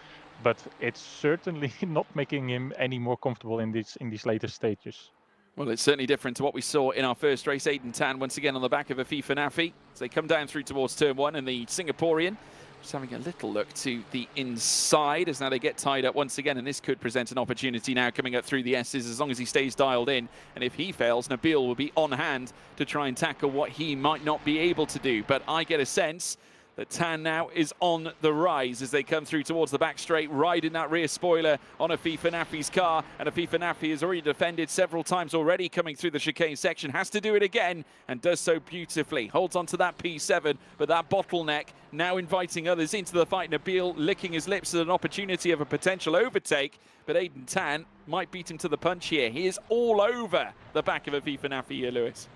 But it's certainly not making him any more comfortable in these later stages. Well, it's certainly different to what we saw in our first race. Aiden Tan once again on the back of a FIFA Nafi as they come down through towards turn 1, and the Singaporean just having a little look to the inside as now they get tied up once again, and this could present an opportunity now coming up through the S's as long as he stays dialed in. And if he fails, Nabil will be on hand to try and tackle what he might not be able to do. But I get a sense that Tan now is on the rise as they come through towards the back straight, riding that rear spoiler on a FIFA Nafi's car. And a FIFA Nafi has already defended several times already coming through the chicane section, has to do it again and does so beautifully. Holds on to that P7, but that bottleneck now inviting others into the fight. Nabil licking his lips at an opportunity of a potential overtake, but Aiden Tan might beat him to the punch here. He is all over the back of a FIFA Nafi here, Lewis.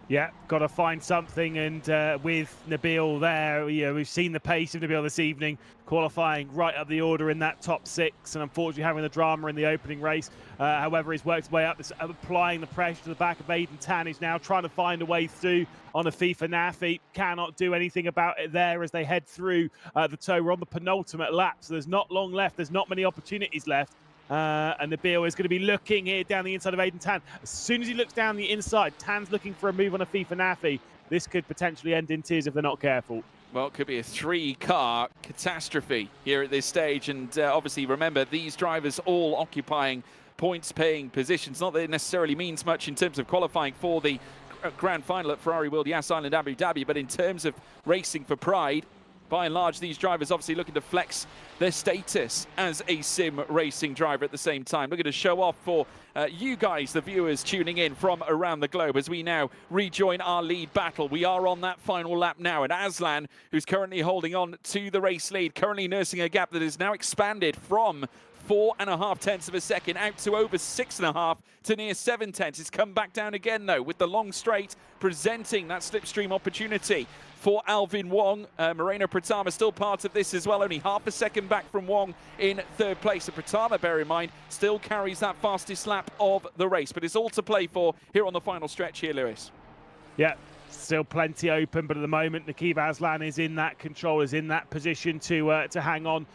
Yeah, got to find something, and with Nabil there, we've seen the pace of Nabil this evening, qualifying right up the order in that top 6, and unfortunately having the drama in the opening race. However, he's worked his way up, applying the pressure to the back of Aiden Tan, who's now trying to find a way through on a FIFA Nafi. Cannot do anything about it there as they head through the toe. We're on the penultimate lap, so there's not long left. There's not many opportunities left. And Nabil is going to be looking here down the inside of Aiden Tan. As soon as he looks down the inside, Tan's looking for a move on a FIFA Nafi. This could potentially end in tears if they're not careful. Well, it could be a 3-car catastrophe here at this stage. And obviously, remember, these drivers all occupying points-paying positions. Not that it necessarily means much in terms of qualifying for the grand final at Ferrari World Yas Island Abu Dhabi, but in terms of racing for pride, by and large, these drivers obviously looking to flex their status as a sim racing driver at the same time. Looking to show off for you guys, the viewers tuning in from around the globe, as we now rejoin our lead battle. We are on that final lap now, and Aslan, who's currently holding on to the race lead, currently nursing a gap that is now expanded from 4.5 of a second out to over 6.5 to near 7 tenths. It's come back down again though, with the long straight presenting that slipstream opportunity for Alvin Wong. Moreno Pratama still part of this as well, only half a second back from Wong in 3rd place. So Pratama, bear in mind, still carries that fastest lap of the race, but it's all to play for here on the final stretch here, Lewis. Yeah, still plenty open, but at the moment Nakib Aslan is in that control, is in that position to hang on.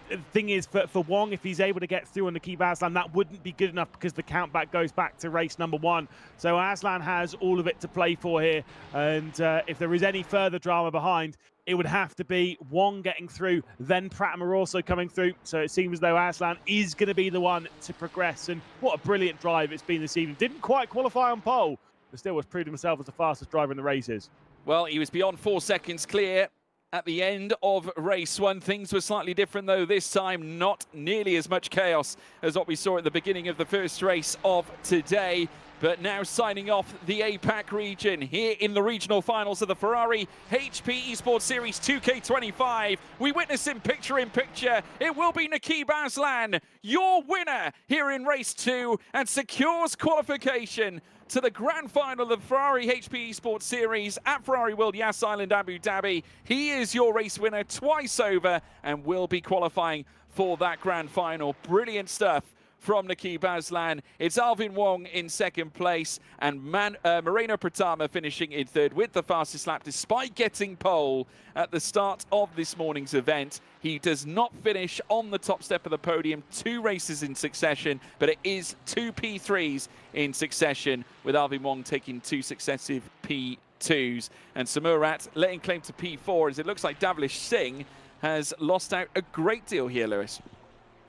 The thing is, for Wong, if he's able to get through on Nakib Aslan, that wouldn't be good enough because the countback goes back to race number 1. So Aslan has all of it to play for here. And if there is any further drama behind, it would have to be Wong getting through, then Pratama also coming through. So it seems as though Aslan is going to be the one to progress. And what a brilliant drive it's been this evening. Didn't quite qualify on pole, but still has proved himself as the fastest driver in the races. Well, he was beyond 4 seconds clear at the end of race 1. Things were slightly different though this time, not nearly as much chaos as what we saw at the beginning of the first race of today. But now signing off the APAC region here in the regional finals of the Ferrari HP Esports Series 2K25. We witness in picture, it will be Nakib Aslan, your winner here in race 2, and secures qualification to the grand final of the Ferrari HP Esports Series at Ferrari World Yas Island Abu Dhabi. He is your race winner twice over and will be qualifying for that grand final. Brilliant stuff from Nakib Aslan. It's Alvin Wong in second place and Moreno Pratama finishing in third with the fastest lap despite getting pole at the start of this morning's event. He does not finish on the top step of the podium 2 races in succession, but it is 2 P3s in succession, with Alvin Wong taking 2 successive P2s. And Samurat laying claim to P4 as it looks like Davlish Singh has lost out a great deal here, Lewis.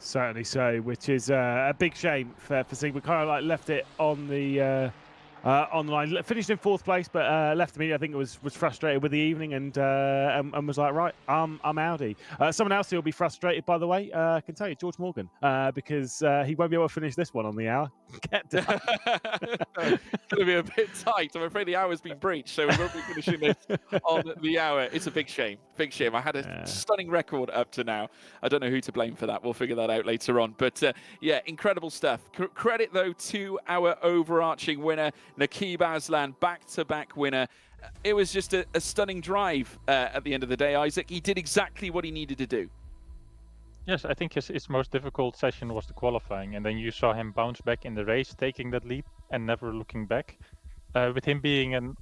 Certainly so, which is a big shame for Singh. We kind of like left it on the line. Finished in 4th place, but left immediately. I think it was frustrated with the evening and was like, right, I'm Audi. Someone else who will be frustrated, by the way, I can tell you, George Morgan, because he won't be able to finish this one on the hour. Get down. It's going to be a bit tight. I'm afraid the hour's been breached, so we won't be finishing this on the hour. It's a big shame. Big shame. I had a stunning record up to now. I don't know who to blame for that. We'll figure that out later on. But yeah, incredible stuff. Credit, though, to our overarching winner, Nakib Aslan, back-to-back winner. It was just a stunning drive at the end of the day, Isaac. He did exactly what he needed to do. Yes, I think his most difficult session was the qualifying, and then you saw him bounce back in the race, taking that lead and never looking back. With him being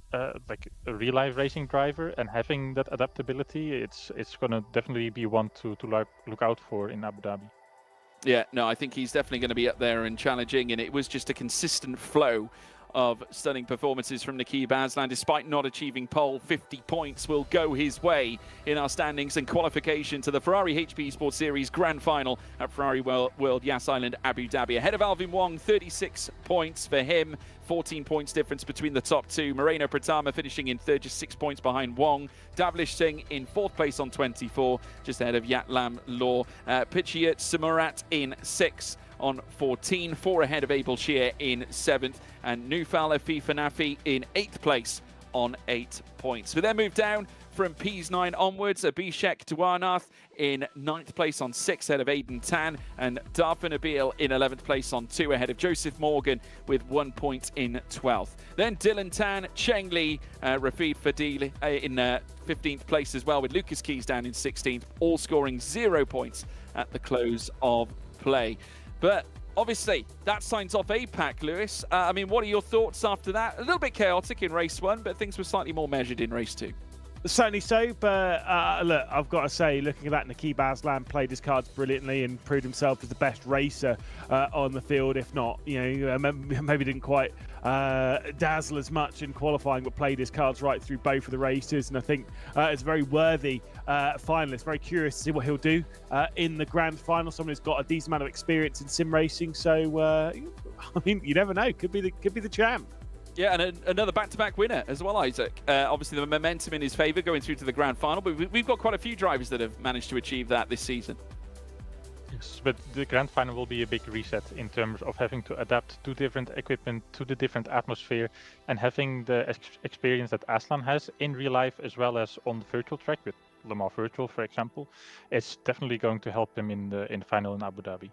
like a real-life racing driver and having that adaptability, it's going to definitely be one to look out for in Abu Dhabi. Yeah, no, I think he's definitely going to be up there and challenging, and it was just a consistent flow of stunning performances from Nakib Aslan. Despite not achieving pole, 50 points will go his way in our standings and qualification to the Ferrari HP Esports Series Grand Final at Ferrari World Yas Island, Abu Dhabi. Ahead of Alvin Wong, 36 points for him. 14 points difference between the top 2. Moreno Pratama finishing in third, just 6 points behind Wong. Davlish Singh in 4th place on 24, just ahead of Yatlam Law. Pichiyat Samurat in 6th on 14, 4 ahead of Abel Shear in 7th, and Nufal Afifa Nafi in 8th place on 8 points. We then move down from P9 onwards. Abhishek Dwarnath in 9th place on 6 ahead of Aidan Tan, and Darfan Abil in 11th place on 2 ahead of Joseph Morgan with 1 point in 12th. Then Dylan Tan, Cheng Li, Rafid Fadil in 15th place as well, with Lucas Keys down in 16th, all scoring 0 points at the close of play. But obviously, that signs off APAC, Lewis. I mean, what are your thoughts after that? A little bit chaotic in race 1, but things were slightly more measured in race 2. Certainly so, but look, I've got to say, looking at that, Nakib Aslan played his cards brilliantly and proved himself as the best racer on the field. If not, maybe didn't quite dazzle as much in qualifying, but played his cards right through both of the races. And I think it's a very worthy finalist. Very curious to see what he'll do in the grand final. Someone who's got a decent amount of experience in sim racing, so I mean, you never know. Could be the champ. Yeah, and another back-to-back winner as well, Isaac. Obviously, the momentum in his favour going through to the grand final, but we've got quite a few drivers that have managed to achieve that this season. Yes, but the grand final will be a big reset in terms of having to adapt to different equipment, to the different atmosphere, and having the experience that Aslan has in real life as well as on the virtual track with Le Mans Virtual, for example. It's definitely going to help him in the final in Abu Dhabi.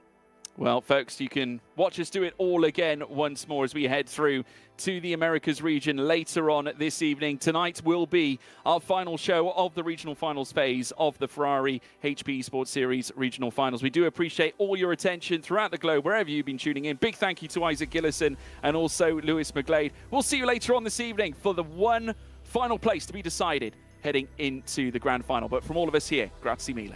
Well, folks, you can watch us do it all again once more as we head through to the Americas region later on this evening. Tonight will be our final show of the regional finals phase of the Ferrari HP Esports Series regional finals. We do appreciate all your attention throughout the globe, wherever you've been tuning in. Big thank you to Isaac Gillison and also Lewis McGlade. We'll see you later on this evening for the one final place to be decided heading into the grand final. But from all of us here, grazie mille.